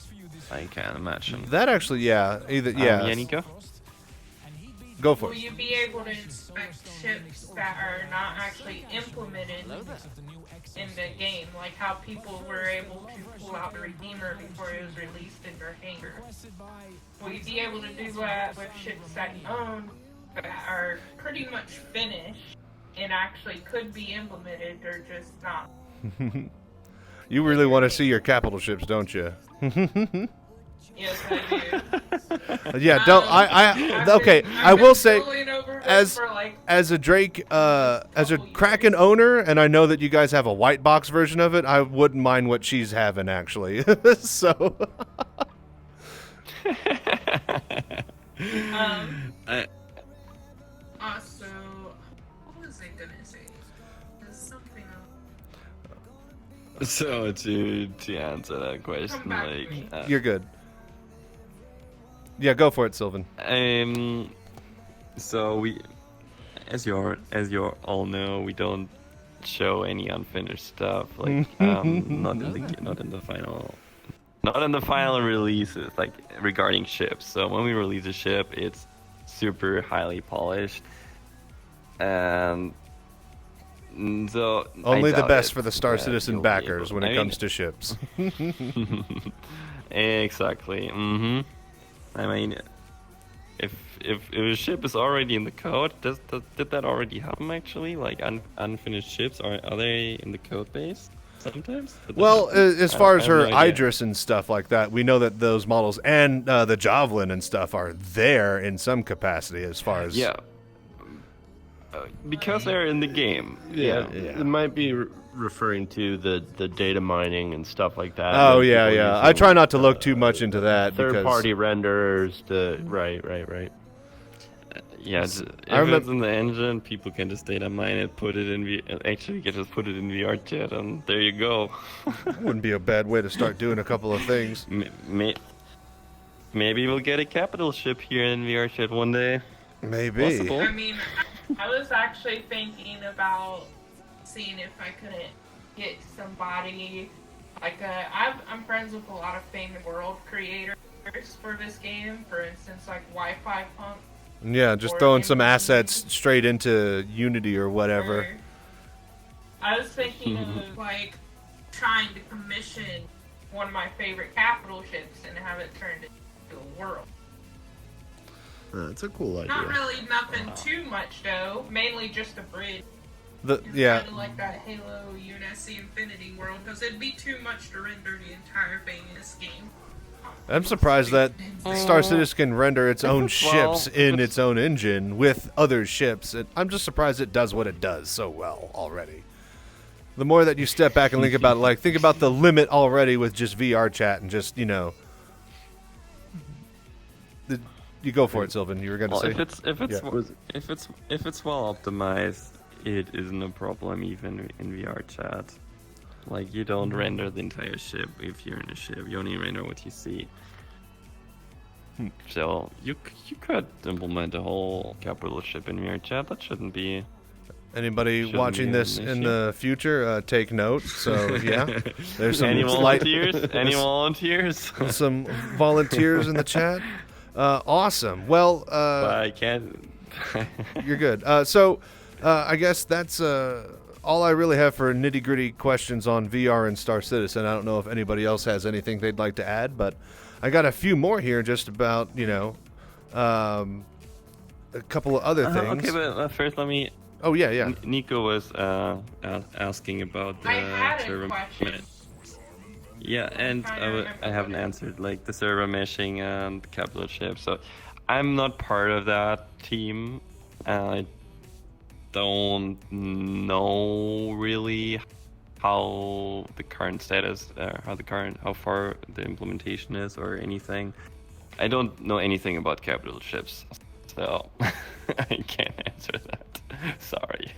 I can imagine. That actually, yeah. Yeah, Nico? Go for it. Will you be able to inspect ships that are not actually implemented in the game, like how people were able to pull out the Redeemer before it was released in their hangar? Will you be able to do that with ships that you own that are pretty much finished and actually could be implemented, or just not? You really want to see your capital ships, don't you? Yes, I do. Yeah, don't okay. I will say, as a Drake, as a Kraken owner, and I know that you guys have a white box version of it, I wouldn't mind what she's having actually. So. Also, what was I gonna say? There's something else. So to answer that question, you're good. Yeah, go for it, Silvan. So we, as you all know, we don't show any unfinished stuff. Not in the final releases, regarding ships. So when we release a ship, it's super highly polished, and So Only I the doubt best it for the Star that Citizen you'll be backers able- when it I mean- comes to ships. Exactly. I mean, if a ship is already in the code, did that already happen actually? Like unfinished ships are they in the code base sometimes? Did that Well, happen? as far I as have her no idea. Idris and stuff like that, we know that those models and the Javelin and stuff are there in some capacity as far as... Yeah. Because they're in the game. Yeah, Yeah. it might be referring to the data mining and stuff like that. Oh, when yeah, people yeah. using, I try not to look too much into that because... third-party renderers to right. Yeah, if remember- it's in the engine, people can just data mine it, put it in actually, you can just put it in VR chat, and there you go. Wouldn't be a bad way to start doing a couple of things. Maybe we'll get a capital ship here in VR chat one day. Maybe. Possible. I mean, I was actually thinking about seeing if I couldn't get somebody like I'm friends with a lot of famed world creators for this game. For instance, like Wi-Fi Punk. Yeah, just Or throwing some MPG. assets straight into Unity or whatever. Or I was thinking of like trying to commission one of my favorite capital ships and have it turned into a world. That's a cool idea. Not really nothing too much though. Mainly just a bridge. It's Yeah, kind of like that Halo UNSC Infinity world, because it'd be too much to render the entire thing in this game. I'm surprised that Star Citizen can render its own ships in its own engine with other ships. And I'm just surprised it does what it does so well already. The more that you step back and think about it, like think about the limit already with just VR chat and just, you know. You go for it, Sylvan. You were going to Well, say. if it's well optimized, it isn't a problem even in VR chat. Like you don't render the entire ship if you're in a ship. You only render what you see. So you could implement a whole capital ship in VR chat. That shouldn't be. Anybody Shouldn't watching be this an in issue. the future, take note. So, yeah. There's some Any slight- volunteers? Any volunteers? some volunteers in the chat. Awesome. Well, I can't. you're good. So, I guess that's all I really have for nitty-gritty questions on VR and Star Citizen. I don't know if anybody else has anything they'd like to add, but I got a few more here just about, you know, a couple of other things. Okay, but first let me. Oh, yeah. Nico was asking about the I had a server question. mesh. Yeah, and I haven't answered like the server meshing and capital ship. So I'm not part of that team. I don't know really how the current status, how far the implementation is or anything. I don't know anything about capital ships, so I can't answer that. Sorry.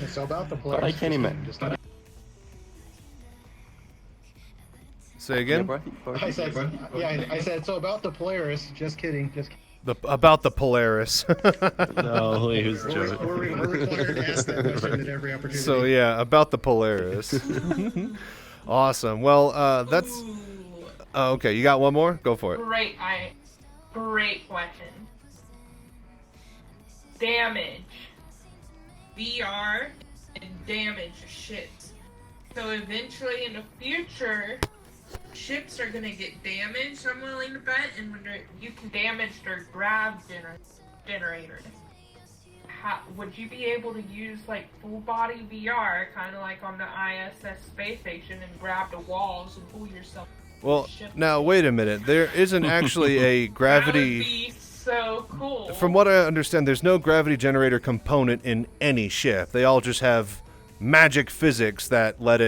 So about the But players. I can't imagine. Say again? I said so about the Polaris. Just kidding. About the Polaris. No, he was We're joking. required to ask that question at every opportunity. So, yeah, about the Polaris. Awesome. Well, that's... Ooh, okay, you got one more? Go for it. great question. Damage. VR and damage ships. So eventually in the future, ships are gonna get damaged, I'm willing to bet, and when you can damage their grav generators. Would you be able to use like full body VR, kind of like on the ISS space station, and grab the walls and pull yourself? Well, Ship. now, wait a minute. There isn't actually a gravity... That would be so cool. From what I understand, there's no gravity generator component in any ship. They all just have magic physics that let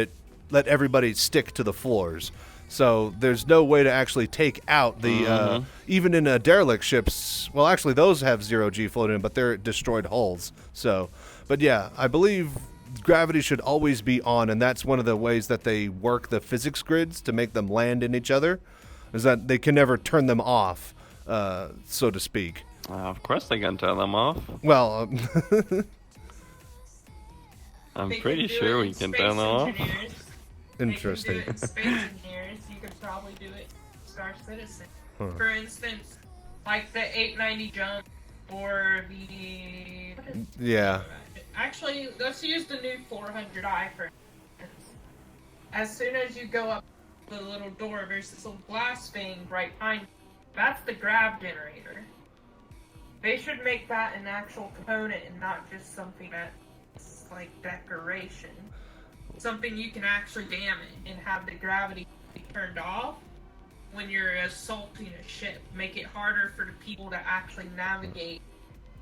everybody stick to the floors. So there's no way to actually take out the even in a derelict ships. Well, actually, those have zero G floating in, but they're destroyed hulls. So, but yeah, I believe gravity should always be on, and that's one of the ways that they work the physics grids to make them land in each other. Is that they can never turn them off, so to speak. Of course they can turn them off. Well, I'm They pretty could do sure it we in can Space turn them off. Engineers. interesting. They can do it in Space Engineers. You could probably do it in Star Citizen. Huh. For instance, like the 890 jump or the... what is Yeah. Actually, let's use the new 400i for instance. As soon as you go up the little door, there's this little glass thing right behind you. That's the grav generator. They should make that an actual component and not just something that's like decoration. Something you can actually damage and have the gravity be turned off when you're assaulting a ship. Make it harder for the people to actually navigate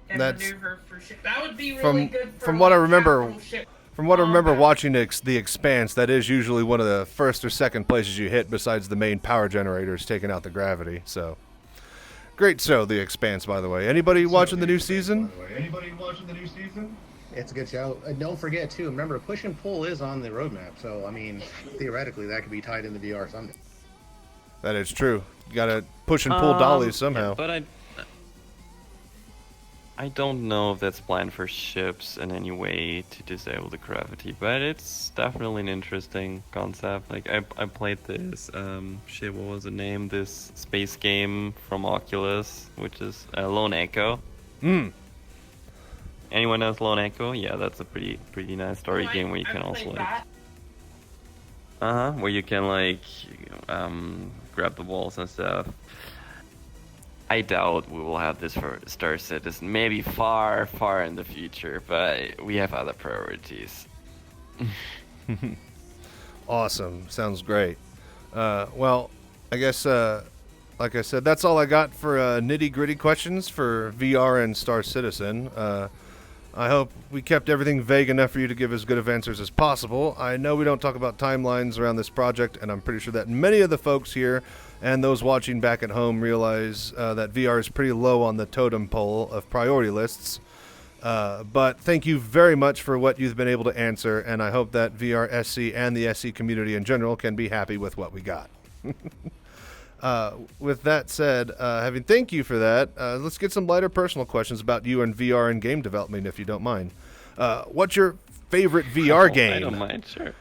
and maneuver for ship. That would be really good for from what I remember. capital ship. From what I remember watching The Expanse, that is usually one of the first or second places you hit besides the main power generators taking out the gravity. So, great show, The Expanse, by the way. Anybody watching the new season? It's a good show. Don't forget, too, remember, push and pull is on the roadmap. So, I mean, theoretically, that could be tied into VR someday. That is true. You gotta push and pull dollies somehow. Yeah, but I don't know if that's planned for ships in any way to disable the gravity, but it's definitely an interesting concept. Like I played this what was the name? This space game from Oculus, which is Lone Echo. Anyone knows Lone Echo? Yeah, that's a pretty nice story game where you can also where you can like grab the walls and stuff. I doubt we will have this for Star Citizen. Maybe far, far in the future, but we have other priorities. Awesome. Sounds great. Well, I guess, like I said, that's all I got for nitty-gritty questions for VR and Star Citizen. I hope we kept everything vague enough for you to give as good of answers as possible. I know we don't talk about timelines around this project, and I'm pretty sure that many of the folks here and those watching back at home realize that VR is pretty low on the totem pole of priority lists. But thank you very much for what you've been able to answer, and I hope that VR SC and the SC community in general can be happy with what we got. With that said, thank you for that, let's get some lighter personal questions about you and VR and game development, if you don't mind. What's your favorite VR game? I don't mind, sure.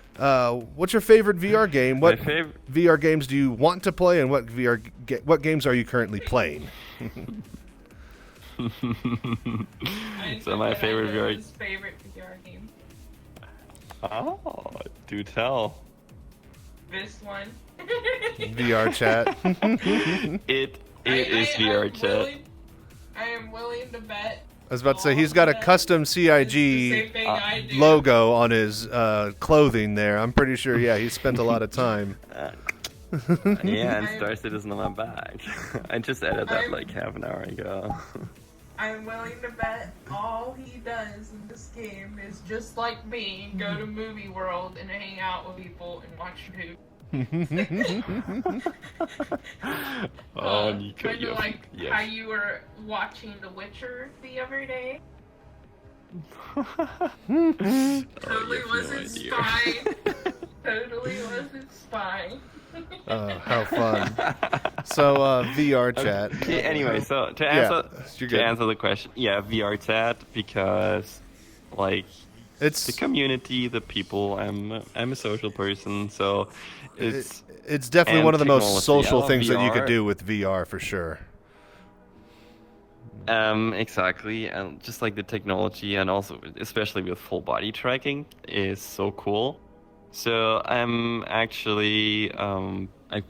What's your favorite VR game? What favorite VR games do you want to play, and what what games are you currently playing? So my favorite VR game. Oh, do tell. This one. VR chat. It is VR chat. I am willing to bet. I was about to say, he's got a custom CIG logo on his clothing there. I'm pretty sure, yeah, he spent a lot of time. Yeah, and Star Citizen on my back. I just added that like half an hour ago. I'm willing to bet all he does in this game is just like me, go to Movie World and hang out with people and watch movies. Oh, Nico, kind of like how you were watching The Witcher the other day. Totally wasn't spying. Totally wasn't spying. How fun. So, VR chat. Okay, anyway, so to answer the question, yeah, VR chat, because like it's the community, the people. I'm a social person, so it's definitely one of the most social things that you could do with VR for sure. Exactly, and just like the technology, and also especially with full body tracking, is so cool. So I'm actually I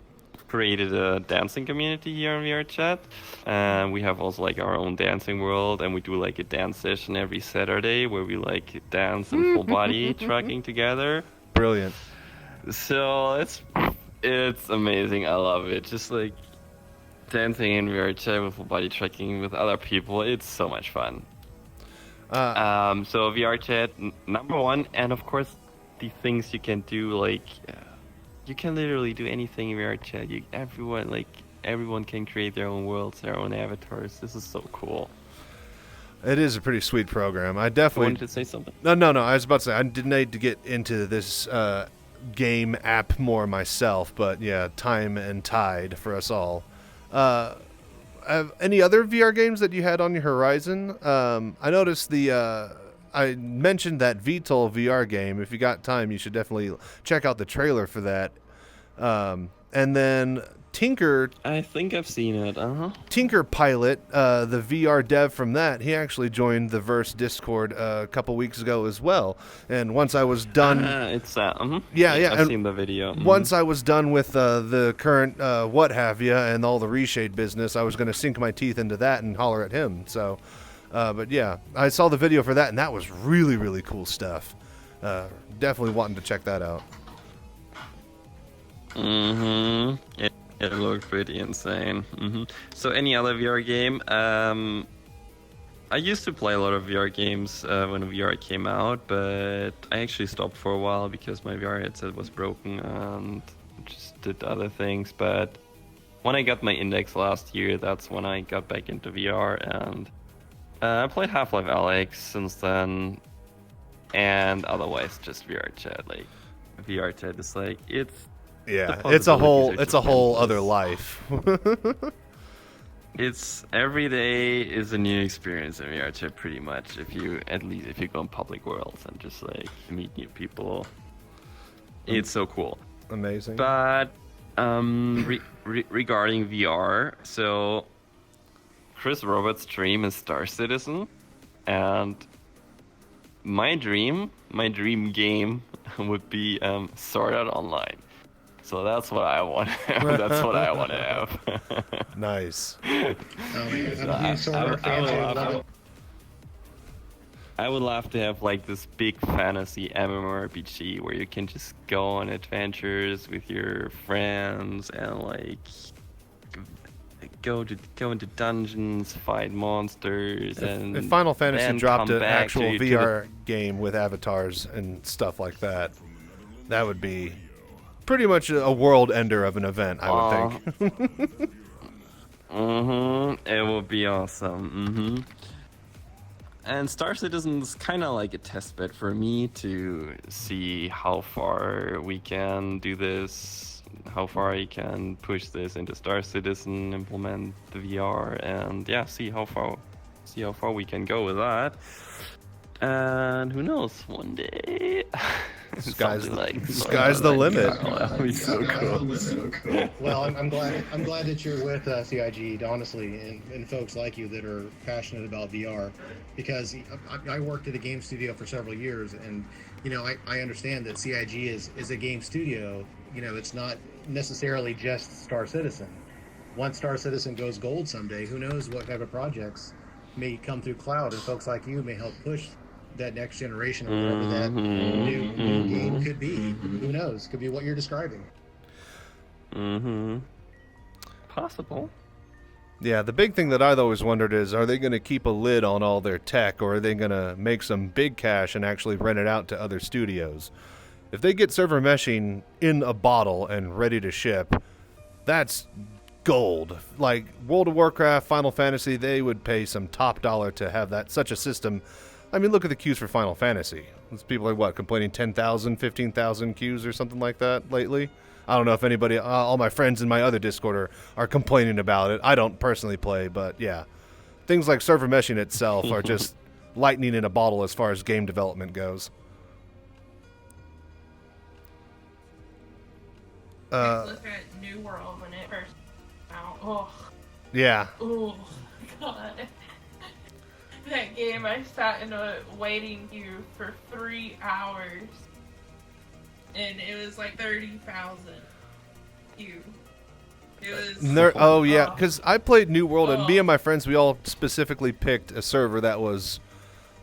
created a dancing community here in VR chat, and we have also like our own dancing world, and we do like a dance session every Saturday where we like dance and full body tracking together. Brilliant. So it's amazing. I love it. Just like dancing in VR chat with full body tracking with other people. It's so much fun. So VR chat number one, and of course the things you can do, like you can literally do anything in VR chat. Everyone can create their own worlds, their own avatars. This is so cool. It is a pretty sweet program. I definitely wanted to say something. No. I was about to say I did need to get into this game app more myself, but yeah, time and tide for us all. Any other VR games that you had on your horizon? I noticed I mentioned that VTOL VR game. If you got time, you should definitely check out the trailer for that. And then Tinker I think I've seen it. Tinker Pilot, the VR dev from that, he actually joined the Verse Discord a couple weeks ago as well. And once I was done, It's yeah, I've and seen the video. once I was done with the current what have you and all the reshade business, I was going to sink my teeth into that and holler at him. So, but yeah, I saw the video for that, and that was really, really cool stuff. Definitely wanting to check that out. It looked pretty insane. So any other VR game? I used to play a lot of VR games when VR came out, but I actually stopped for a while because my VR headset was broken and just did other things. But when I got my Index last year, that's when I got back into VR, and I played Half-Life Alyx since then, and otherwise just VR chat. Like VR chat is like Yeah, it's a whole other life. It's every day is a new experience in VR chat, pretty much. If you go in public worlds and just like meet new people, it's so cool. Amazing. But regarding VR, so Chris Roberts' dream is Star Citizen, and my dream game would be Sword Art Online. So that's what I want. That's what I want to have. Nice. I would love to have like this big fantasy MMORPG where you can just go on adventures with your friends and like go into dungeons, fight monsters, and if Final Fantasy then dropped come an back actual VR game with avatars and stuff like that, that would be pretty much a world ender of an event, I would think. It would be awesome. And Star Citizen's kind of like a test bed for me to see how far we can do this, how far I can push this into Star Citizen, implement the VR, and yeah, see how far we can go with that. And who knows, one day Sky's sky's the limit. That would be so cool. Well, I'm glad that you're with CIG, honestly, and folks like you that are passionate about VR, because I worked at a game studio for several years, and I understand that CIG is a game studio. It's not necessarily just Star Citizen. Once Star Citizen goes gold someday, who knows what type of projects may come through cloud, and folks like you may help push that next generation or whatever that new game could be. Who knows? Could be what you're describing. Possible. Yeah, the big thing that I've always wondered is, are they going to keep a lid on all their tech, or are they going to make some big cash and actually rent it out to other studios? If they get server meshing in a bottle and ready to ship, that's gold. Like World of Warcraft, Final Fantasy, they would pay some top dollar to have such a system. I mean, look at the queues for Final Fantasy. These people are, complaining 10,000, 15,000 queues or something like that lately? I don't know if anybody, all my friends in my other Discord are complaining about it. I don't personally play, but yeah. Things like server meshing itself are just lightning in a bottle as far as game development goes. Look at New World when it first came out. Oh. Yeah. Oh, God. That game, I sat in a waiting queue for 3 hours. And it was like 30,000 queue. It was... Oh, yeah, because I played New World, and me and my friends, we all specifically picked a server that was,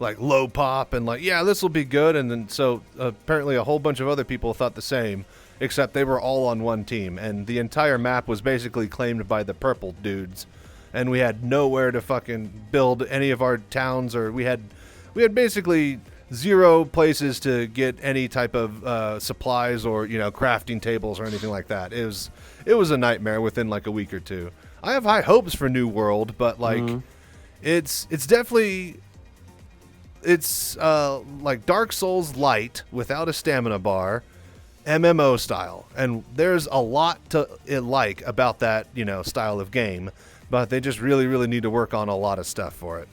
low pop, and yeah, this will be good, and then so apparently a whole bunch of other people thought the same, except they were all on one team, and the entire map was basically claimed by the purple dudes, and we had nowhere to fucking build any of our towns, or we had basically zero places to get any type of supplies or crafting tables or anything like that. It was a nightmare within a week or two. I have high hopes for New World, but it's definitely like Dark Souls light without a stamina bar, MMO style, and there's a lot to about that style of game, but they just really, really need to work on a lot of stuff for it.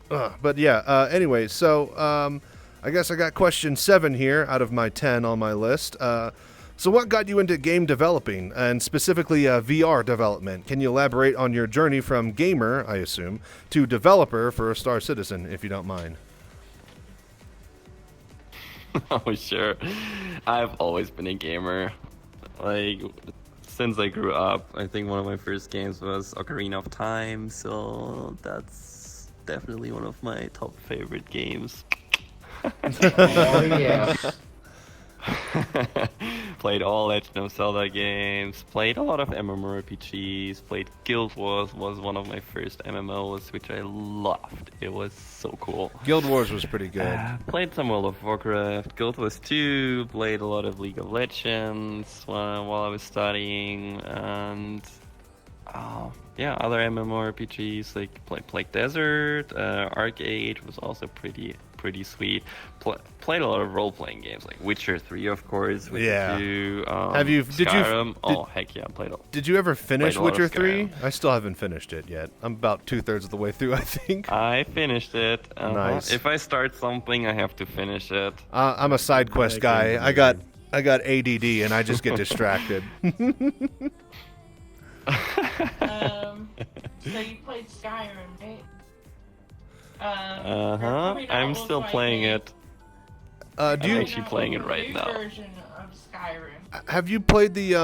But yeah, anyway, so I guess I got question 7 here out of my 10 on my list. So what got you into game developing, and specifically VR development? Can you elaborate on your journey from gamer, I assume, to developer for Star Citizen, if you don't mind? Oh, sure. I've always been a gamer. Like, since I grew up, I think one of my first games was Ocarina of Time, so that's definitely one of my top favorite games. Oh yeah. Played all Legend of Zelda games, played a lot of MMORPGs, played Guild Wars, was one of my first MMOs, which I loved. It was so cool. Guild Wars was pretty good. Played some World of Warcraft, Guild Wars 2, played a lot of League of Legends while I was studying, and yeah, other MMORPGs like played Desert, Arcade was also pretty sweet. Played a lot of role-playing games like Witcher 3, of course. Witcher 2, Skyrim. Heck yeah, played it. Did you ever finish Played a lot Witcher of 3? Skyrim. I still haven't finished it yet. I'm about 2/3 of the way through, I think. I finished it. Nice. If I start something, I have to finish it. I'm a side quest guy. I got ADD and I just get distracted. So you played Skyrim, right? I'm still playing it. Do I'm you actually playing it right now. Version of Skyrim. have you played the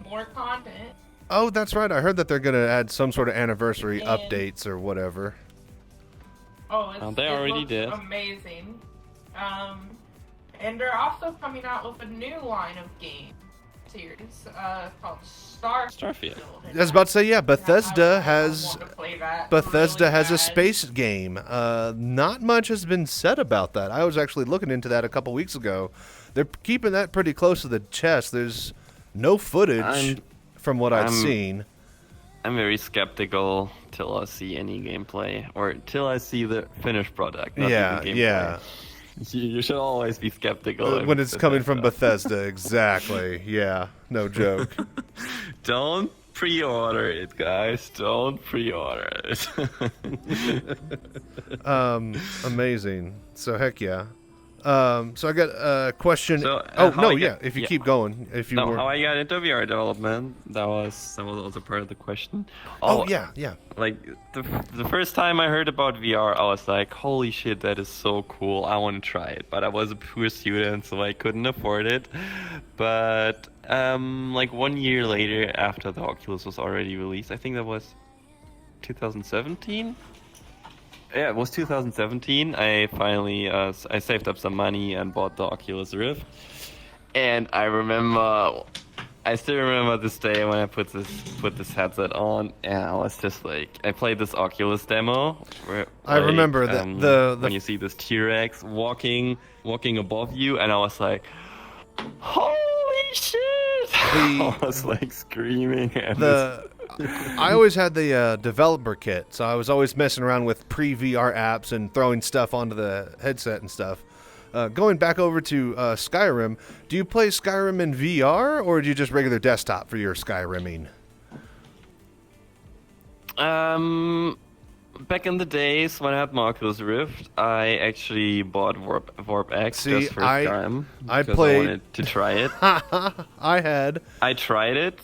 More content. Oh, that's right. I heard that they're gonna add some sort of anniversary And- updates or whatever. It already looks did. Amazing. And they're also coming out with a new line of game series called Starfield. I was about to say, yeah, Bethesda I has want to play that Bethesda really has a bad. space game. Not much has been said about that. I was actually looking into that a couple weeks ago. They're keeping that pretty close to the chest. There's no footage from what I've seen. I'm very skeptical till I see any gameplay, or till I see the finished product. Not Yeah, even gameplay. yeah. You should always be skeptical When it's coming from Bethesda, exactly. Yeah, no joke. Don't pre-order it, guys. Don't pre-order it. Amazing. So heck yeah. So I got a question. So, no, if you keep going, if you No, were. how I got into VR development, that was also part of the question. Oh yeah. Like the first time I heard about VR, I was like, holy shit, that is so cool. I want to try it. But I was a poor student, so I couldn't afford it. But like 1 year later, after the Oculus was already released, I think that was 2017. Yeah, it was 2017. I finally I saved up some money and bought the Oculus Rift. And I still remember this day when I put this headset on, and I was just like, I played this Oculus demo. Where, I remember the when you see this T-Rex walking above you, and I was like, holy shit! I was like screaming. And I always had the developer kit, so I was always messing around with pre-VR apps and throwing stuff onto the headset and stuff. Going back over to Skyrim, do you play Skyrim in VR, or do you just regular desktop for your Skyrimming? Back in the days when I had my Oculus Rift, I actually bought Warp X just for Skyrim. I because played. I wanted to try it. I tried it,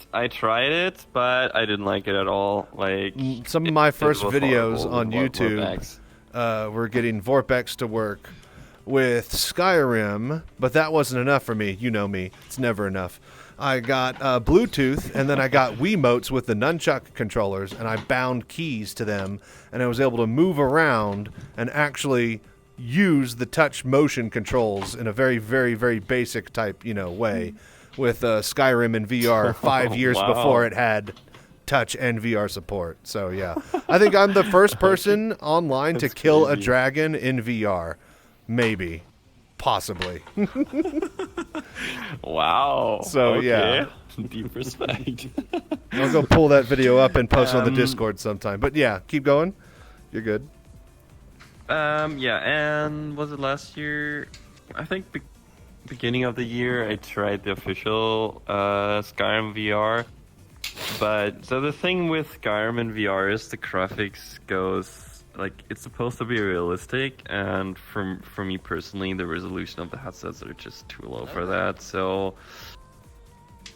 but I didn't like it at all. Like some of my first was videos horrible on with YouTube Warp-X. were getting Vorpex to work with Skyrim, but that wasn't enough for me. You know me; it's never enough. I got Bluetooth, and then I got Wiimotes with the nunchuck controllers, and I bound keys to them, and I was able to move around and actually use the touch motion controls in a very, very, very basic type, way with Skyrim in VR 5 years Wow. before it had touch and VR support. So, yeah. I think I'm the first person online to That's kill a crazy. dragon in VR. Maybe. Possibly. Wow. So, okay. yeah. Deep respect. I'll go pull that video up and post it on the Discord sometime. But yeah, keep going. You're good. Yeah, and was it last year? I think beginning of the year I tried the official Skyrim VR. But so the thing with Skyrim and VR is the graphics goes like it's supposed to be realistic, and for me personally, the resolution of the headsets are just too low for that. So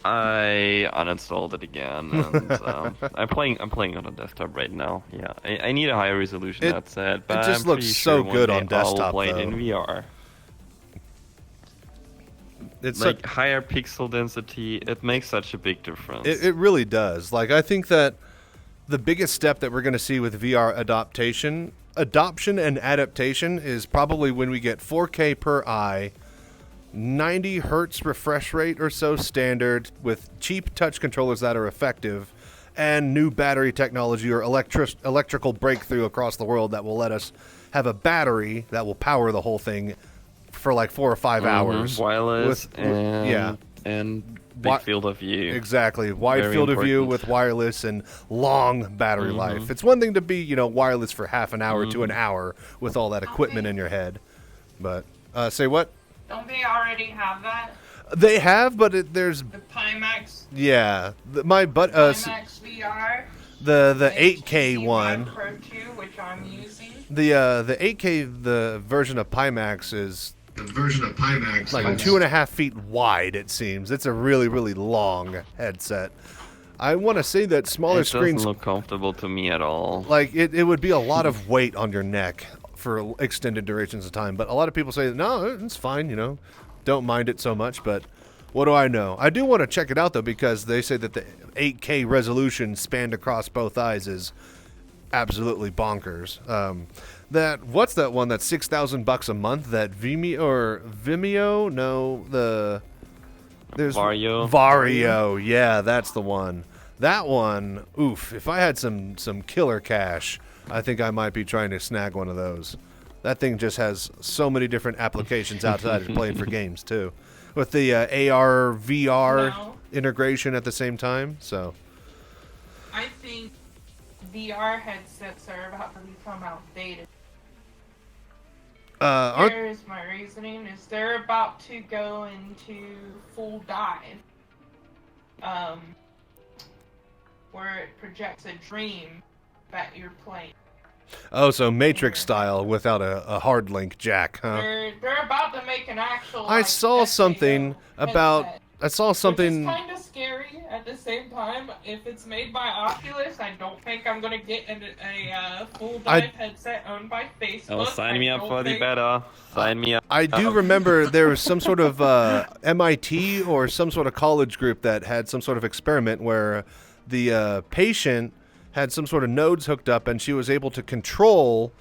I uninstalled it again, and I'm playing on a desktop right now. Yeah, I need a higher resolution headset, but it just I'm looks pretty so sure good one on day I'll desktop, play it though. in VR. It's like higher pixel density. It makes such a big difference. It really does. Like, I think that the biggest step that we're going to see with VR adoption and adaptation is probably when we get 4K per eye, 90 hertz refresh rate or so standard with cheap touch controllers that are effective, and new battery technology or electrical breakthrough across the world that will let us have a battery that will power the whole thing for like 4 or 5 hours. Wireless yeah. and big field of view. Exactly. Wide Very field of view important. with wireless and long battery life. It's one thing to be, wireless for half an hour to an hour with all that equipment in your head. But, say what? Don't they already have that? They have, but there's... The Pimax, Yeah. Pimax VR? The HTC 8K Vive one. Pro 2, which I'm using. The 8K, the version of Pimax is... like 2.5 feet wide, it seems. It's a really, really long headset. I want to say that smaller It screens... doesn't look comfortable to me at all. Like, it would be a lot of weight on your neck for extended durations of time. But a lot of people say, no, it's fine, don't mind it so much. But what do I know? I do want to check it out, though, because they say that the 8K resolution spanned across both eyes is absolutely bonkers. What's that one that's $6,000 a month? That Vimeo? No, there's Vario. Yeah, that's the one. That one, oof. If I had some killer cash, I think I might be trying to snag one of those. That thing just has so many different applications outside of playing for games too, with the AR VR integration at the same time. So I think VR headsets are about to become outdated. Here's my reasoning: is they're about to go into full dive, where it projects a dream that you're playing. Oh, so Matrix style without a hard link jack, huh? They're about to make an actual. I saw something about. headset. I saw something. Which is kind of scary at the same time. If it's made by Oculus, I don't think I'm gonna get a full dive headset owned by Facebook. Oh, sign me up for the beta. Sign me up. I do remember there was some sort of MIT or some sort of college group that had some sort of experiment where the patient had some sort of nodes hooked up, and she was able to control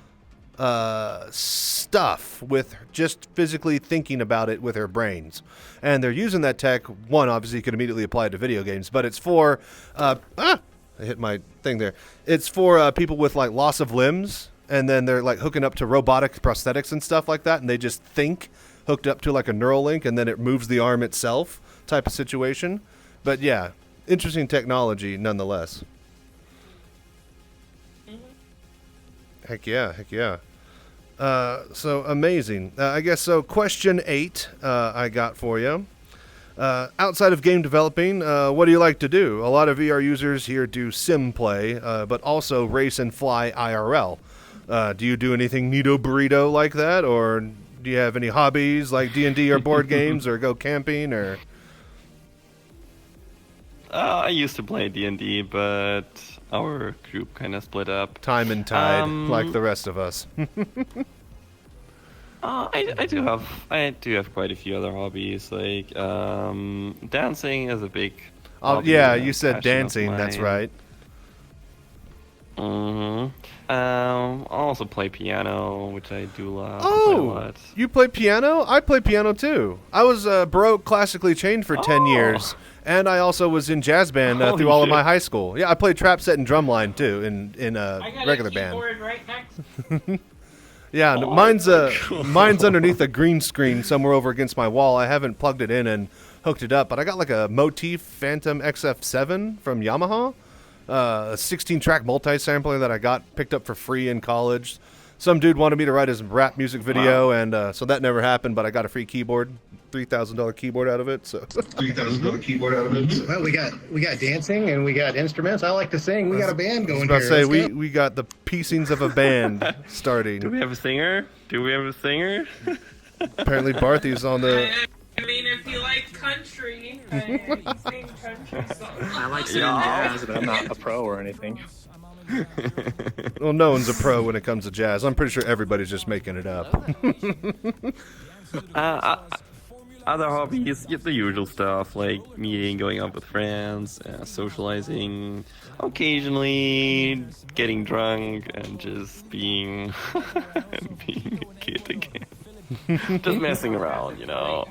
stuff with just physically thinking about it with her brains. And they're using that tech. One, obviously, you could immediately apply it to video games, but it's for I hit my thing there. It's for people with like loss of limbs, and then they're like hooking up to robotic prosthetics and stuff like that, and they just think hooked up to like a neural link, and then it moves the arm itself type of situation. But yeah, interesting technology nonetheless. Heck yeah. So amazing. I guess so. Question 8 I got for you. Outside of game developing, what do you like to do? A lot of VR users here do sim play, but also race and fly IRL. Do you do anything neato burrito like that, or do you have any hobbies like D&D or board games, or go camping, or? I used to play D&D, but our group kind of split up. Time and tide, like the rest of us. I do have quite a few other hobbies, like dancing is a big. Oh hobby yeah, and you said passion of dancing. That's mine. right. I also play piano, which I do love. Oh, a lot. you play piano? I play piano too. I was broke, classically trained for 10 years, and I also was in jazz band through all of my high school. Yeah, I played trap set and drumline too in a regular I got a band. keyboard right next. Yeah, mine's underneath a green screen somewhere over against my wall. I haven't plugged it in and hooked it up, but I got like a Motif Phantom XF7 from Yamaha, a 16-track multi-sampler that I picked up for free in college. Some dude wanted me to write his rap music video, and so that never happened, but I got a free keyboard. $3,000 keyboard out of it. So $3,000 keyboard out of it. So. Well, we got dancing and we got instruments. I like to sing. We got a band going I was about to here. say we got the piecings of a band starting. Do we have a singer? Apparently Barthy's on the. I mean, if you like country, I sing country songs. I like singing jazz, but I'm not a pro or anything. Well, no one's a pro when it comes to jazz. I'm pretty sure everybody's just making it up. Other hobbies, the usual stuff like meeting, going out with friends, socializing, occasionally getting drunk, and just being being a kid again. Just messing around, you know.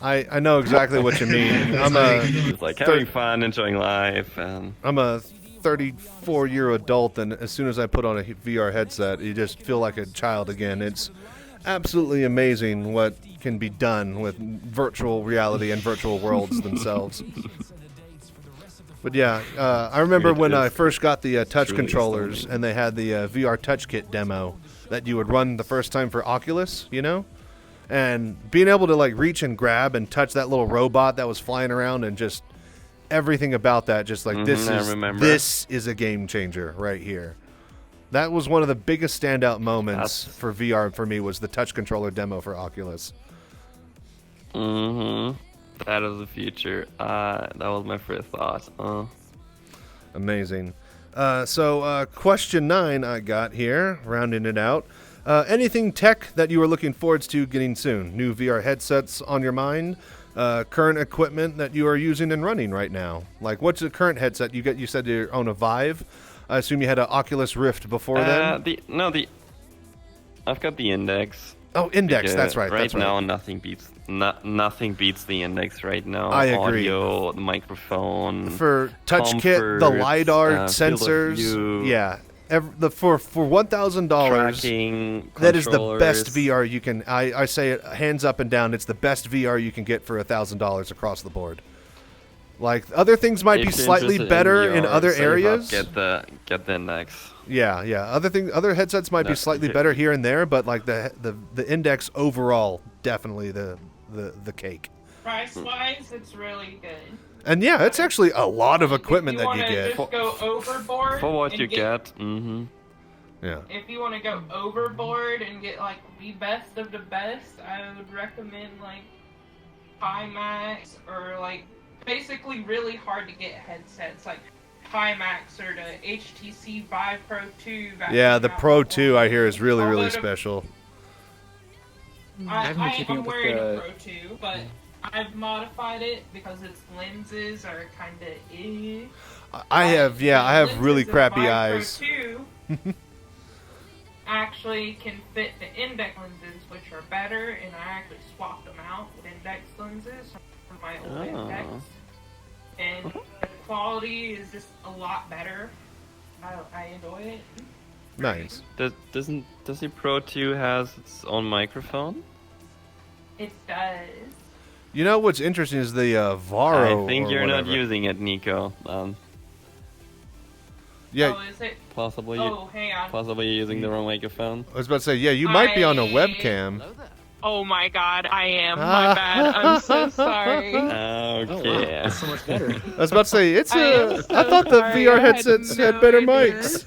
I know exactly what you mean. Just like having fun, enjoying life, and I'm a 34-year adult, and as soon as I put on a VR headset, you just feel like a child again. It's absolutely amazing what can be done with virtual reality and virtual worlds themselves. But yeah, I remember when I first got the touch controllers, and they had the VR Touch Kit demo that you would run the first time for Oculus, you know? And being able to like reach and grab and touch that little robot that was flying around, and just everything about that, just like this is a game changer right here. That was one of the biggest standout moments for VR for me, was the touch controller demo for Oculus. That is the future. That was my first thought. Amazing. So question 9 I got here, rounding it out. Anything tech that you are looking forward to getting soon? New VR headsets on your mind? Current equipment that you are using and running right now? Like, what's the current headset you get? You said you own a Vive. I assume you had an Oculus Rift before then? I've got the Index. Oh, Index, that's right. Right now, nothing beats the Index right now. I agree. Audio, the microphone. For Touch Kit, the LiDAR sensors. Yeah. For $1,000, tracking, that is the best VR you can. I say it hands up and down. It's the best VR you can get for $1,000 across the board. Like, other things might be slightly better in other areas. Get the Index. Yeah. Other headsets might be slightly better here and there, but like the Index overall, definitely the cake. Price-wise, it's really good. And yeah, it's actually a lot of equipment that you get. Just go overboard for what you get. Yeah. If you want to go overboard and get like the best of the best, I would recommend like Pimax, or like basically really hard to get headsets like Pimax or the HTC Vive Pro 2. Yeah, the Pro 2 I hear is really special. I'm wearing a Pro 2, but I've modified it because its lenses are kind of I have really crappy eyes. Pro 2 actually can fit the Index lenses, which are better, and I actually swapped them out with Index lenses from my old Index. And the quality is just a lot better. I enjoy it. Nice. Does the Pro 2 has its own microphone? It does. You know what's interesting is the Varo. I think you're not using it, Nico. Yeah. Oh, is it? Possibly. Hang on. Possibly using the wrong microphone. I was about to say, yeah, you might be on a webcam. Oh my god, I am. My bad. I'm so sorry. Okay. That's so much better. I was about to say, I thought the VR headsets had better mics.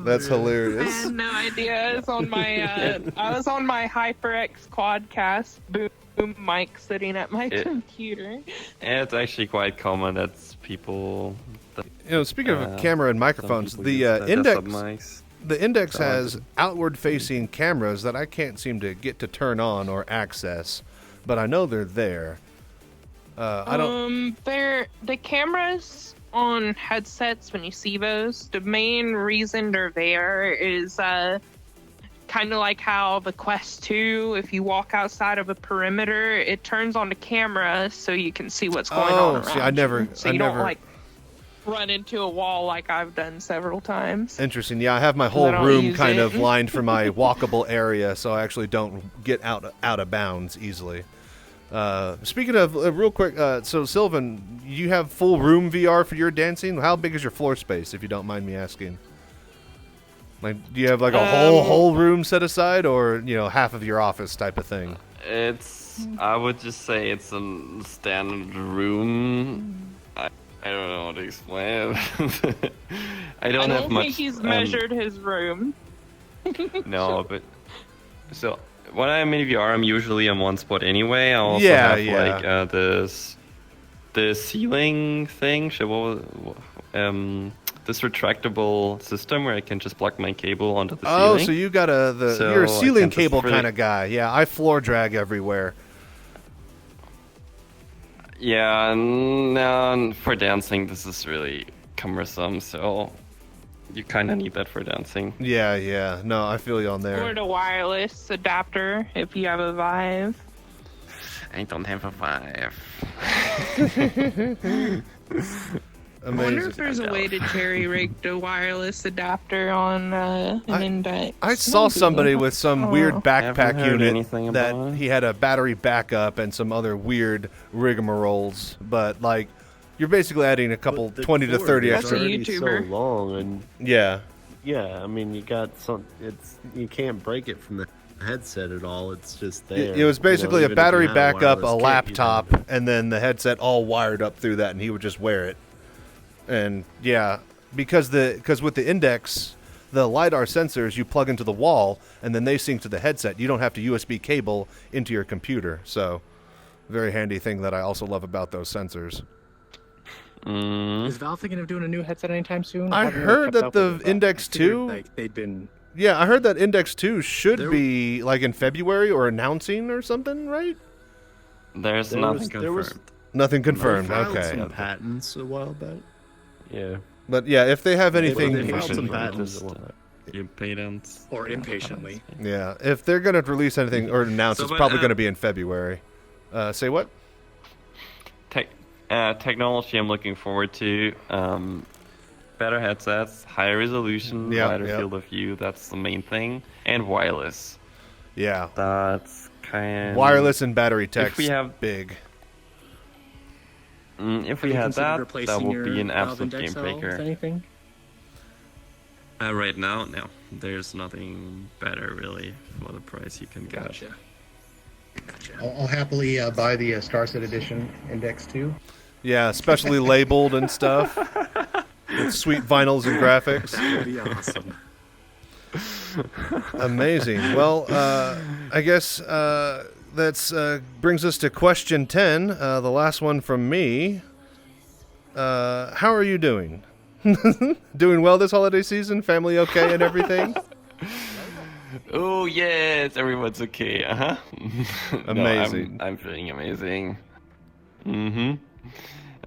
That's hilarious. I had no idea. It's on my. I was on my HyperX Quadcast boom mic sitting at my computer. It's actually quite common that people. Speaking of camera and microphones, the Index has outward-facing cameras that I can't seem to get to turn on or access, but I know they're there. I don't. The cameras on headsets, when you see those, the main reason they're there is kind of like how the Quest 2, if you walk outside of a perimeter, it turns on the camera so you can see what's going on around see, I never. don't like run into a wall like I've done several times. Interesting. Yeah, I have my whole room kind of lined for my walkable area, so I actually don't get out of bounds easily. Speaking of, real quick, so Silvan, you have full room VR for your dancing? How big is your floor space, if you don't mind me asking? Like, do you have like a whole room set aside, or half of your office type of thing? I would just say it's a standard room. I don't know how to explain it. I don't have much. think he's measured his room. No, but so when I'm in VR, I'm usually on one spot anyway. I also Yeah, have like the ceiling thing. This retractable system where I can just plug my cable onto the ceiling. Oh, so you got you're a So I ceiling can just cable really- kind of guy. Yeah, I floor drag everywhere. Yeah, no, for dancing this is really cumbersome. So you kind of need that for dancing. Yeah. No, I feel you on Or there. the wireless adapter if you have a Vive. I don't have a Vive. I wonder if Amazing. there's a way to jerry rig the wireless adapter on an index. I saw Maybe. somebody with some weird Haven't backpack heard unit anything that about it. he had a battery backup and some other weird rigmaroles, but like you're basically adding a couple But the 20 to cord 30 is extra. already YouTuber. so long, and Yeah. yeah, I mean, you got some. You can't break it from the headset at all. It's just there. It was basically You know, a even if battery you had backup, a wireless kit, laptop, you'd have and then the headset all wired up through that, and he would just wear it. And yeah, because with the Index, the LiDAR sensors you plug into the wall, and then they sync to the headset. You don't have to USB cable into your computer. So, very handy thing that I also love about those sensors. Is Valve thinking of doing a new headset anytime soon? I haven't really heard kept that up the with it, but Index I figured, 2 like, they'd been. Yeah, I heard that Index 2 should There- be like in February or announcing or something, right? There's There nothing was- confirmed. there was- Nothing They confirmed. filed Okay. some patents a while back. Yeah. But yeah, if they have anything, They filed some Patents. patents a while back. You patents. Or impatiently. yeah, if they're gonna release anything or announce, So, it's but, probably gonna be in February. Say what? Technology I'm looking forward to. Better headsets, higher resolution, Yeah, wider yeah. field of view. That's the main thing, and wireless. Yeah, That's kind. wireless and battery tech. we have- big. If we Have you had considered that, replacing that would your be an Valve absolute Index game at all with breaker. anything? Right now, no. There's nothing better really for the price you can get. Gotcha. I'll happily buy the Starset Edition Index 2. Yeah, specially labeled and stuff. With sweet vinyls and graphics. That would be awesome. Amazing. Well, I guess that's brings us to question 10, the last one from me. How are you doing? Doing well this holiday season? Family okay and everything? Oh yes, everyone's okay. Amazing. I'm feeling amazing.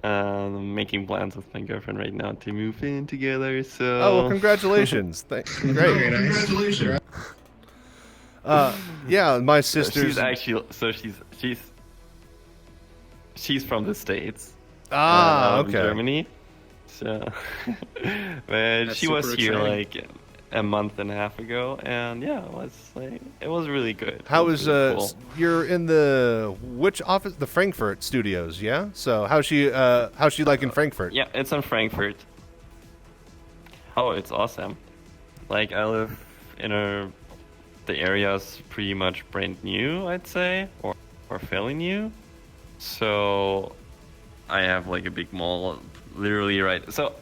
Making plans with my girlfriend right now to move in together. So. Oh, well, congratulations. Great. Very nice. Congratulations. Yeah, my So sister's... she's actually she's from the States. Ah, out in okay. Germany. So, but she was super here exciting. like a month and a half ago, and yeah, it was really good. How It is really cool. you're in which office? The Frankfurt studios, yeah? So how's she like in Frankfurt? Yeah, it's in Frankfurt. Oh, it's awesome. Like I live in the area's pretty much brand new, I'd say, or fairly new. So I have like a big mall literally right. So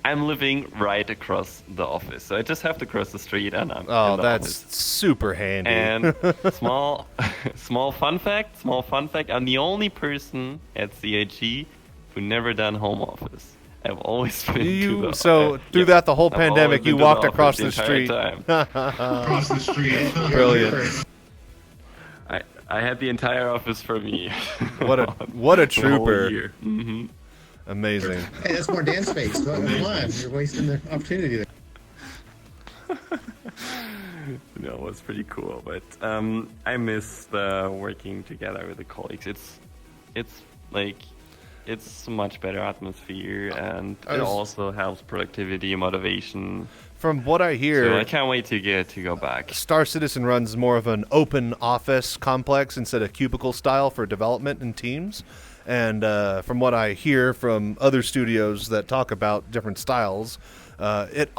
I'm living right across the office. So I just have to cross the street and I'm Oh, in the that's office. super handy. And small fun fact, I'm the only person at CIG who never done home office. I've always been through that the whole I've always pandemic, been you to walked the across office the the entire street. time. Across the street. Brilliant. I had the entire office for me. What a The whole trooper. year. Mhm. Amazing. Hey, that's more dance space. Come on, you're wasting the opportunity there. No, it was pretty cool, but I miss working together with the colleagues. It's a much better atmosphere, and it also helps productivity and motivation. From what I hear, So I can't wait to go back. Star Citizen runs more of an open office complex instead of cubicle style for development and teams. And from what I hear from other studios that talk about different styles, it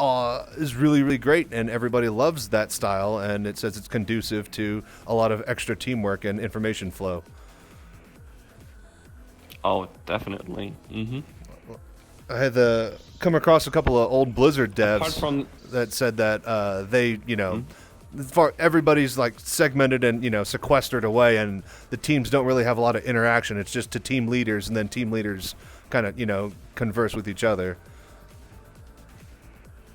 is really, really great, and everybody loves that style, and it says it's conducive to a lot of extra teamwork and information flow. Oh, definitely. I had come across a couple of old Blizzard Apart devs from that said that they, everybody's like segmented and sequestered away, and the teams don't really have a lot of interaction. It's just to team leaders, and then team leaders kind of converse with each other.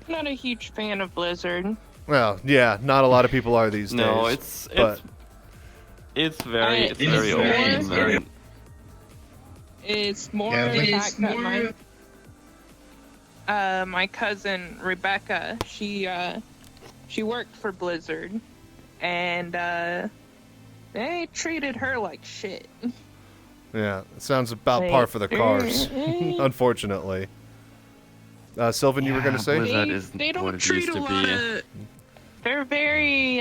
Not a huge fan of Blizzard. Well, yeah, not a lot of people are these days. No, it's very open. It's more the fact that my cousin Rebecca, she worked for Blizzard, and they treated her like shit. Yeah, it sounds about par for the course, unfortunately. Silvan, you were going to say? They don't treat a lot of... They're very,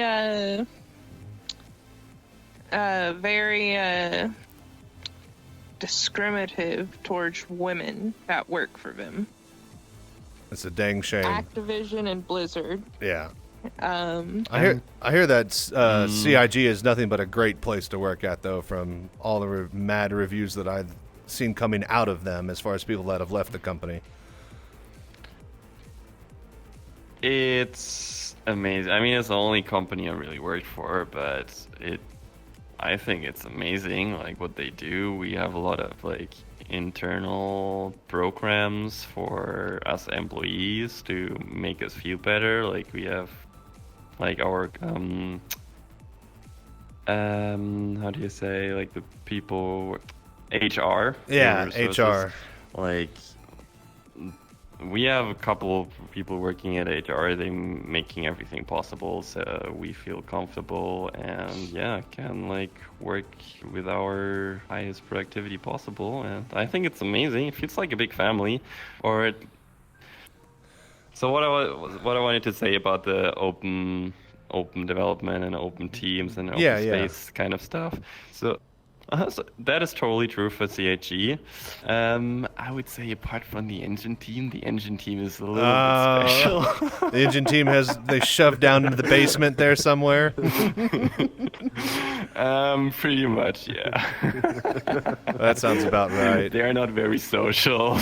very discriminative towards women that work for them. It's a dang shame. Activision and Blizzard. Yeah. I hear that CIG is nothing but a great place to work at, though, from all the mad reviews that I've seen coming out of them as far as people that have left the company. It's amazing. I mean, it's the only company I really worked for, but I think it's amazing, like, what they do. We have a lot of, like, internal programs for us employees to make us feel better. Like, we have, like, our, how do you say, like, the people, HR? Yeah, HR. Like, we have a couple of people working at HR. They're making everything possible, so we feel comfortable and can like work with our highest productivity possible. And I think it's amazing. It feels like a big family. So what I wanted to say about the open development and open teams and open space kind of stuff. So that is totally true for CIG. I would say apart from the engine team is a little bit special. The engine team they shoved down into the basement there somewhere. Pretty much, yeah. That sounds about right. They are not very social.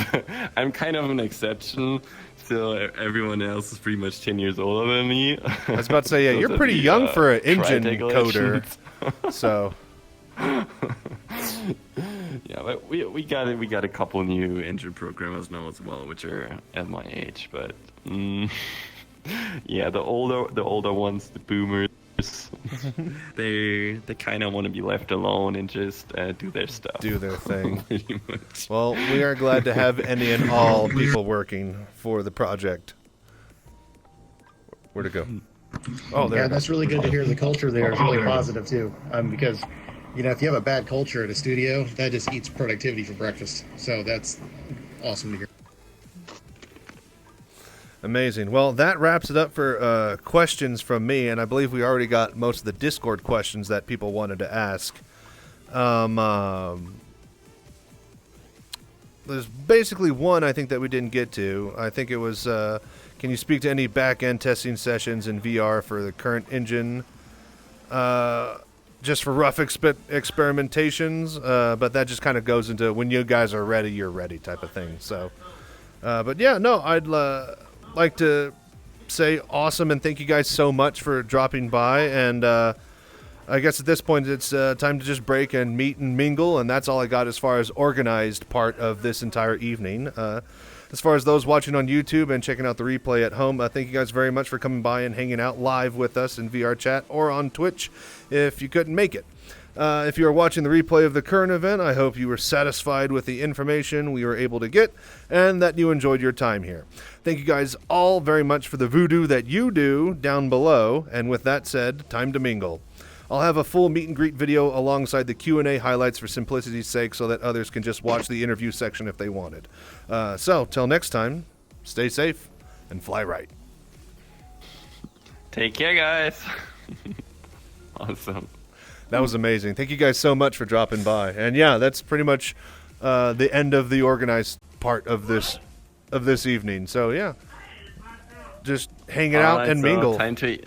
I'm kind of an exception. Still, everyone else is pretty much 10 years older than me. I was about to say, yeah, you're pretty young for an engine coder. So... Yeah, but we got a couple new engine programmers now as well, which are at my age. But yeah, the older ones, the boomers, they kind of want to be left alone and just do their stuff, do their thing. Pretty much. Well, we are glad to have any and all people working for the project. Where'd it go? Oh, there. Yeah, that's really good to hear. The culture there is really positive too, because. If you have a bad culture at a studio, that just eats productivity for breakfast. So that's awesome to hear. Amazing. Well, that wraps it up for questions from me, and I believe we already got most of the Discord questions that people wanted to ask. There's basically one I think that we didn't get to. I think it was, can you speak to any back-end testing sessions in VR for the current engine? Just for rough experimentations, but that just kind of goes into when you guys are ready, you're ready type of thing. So, but yeah, no, I'd like to say awesome and thank you guys so much for dropping by. And I guess at this point it's time to just break and meet and mingle, and that's all I got as far as organized part of this entire evening. As far as those watching on YouTube and checking out the replay at home, thank you guys very much for coming by and hanging out live with us in VR chat or on Twitch if you couldn't make it. If you are watching the replay of the current event, I hope you were satisfied with the information we were able to get and that you enjoyed your time here. Thank you guys all very much for the voodoo that you do down below. And with that said, time to mingle. I'll have a full meet and greet video alongside the Q&A highlights for simplicity's sake so that others can just watch the interview section if they wanted. So, till next time, stay safe and fly right. Take care, guys. Awesome. That was amazing. Thank you guys so much for dropping by. And yeah, that's pretty much the end of the organized part of this evening. So yeah, just hang it out and mingle. Time to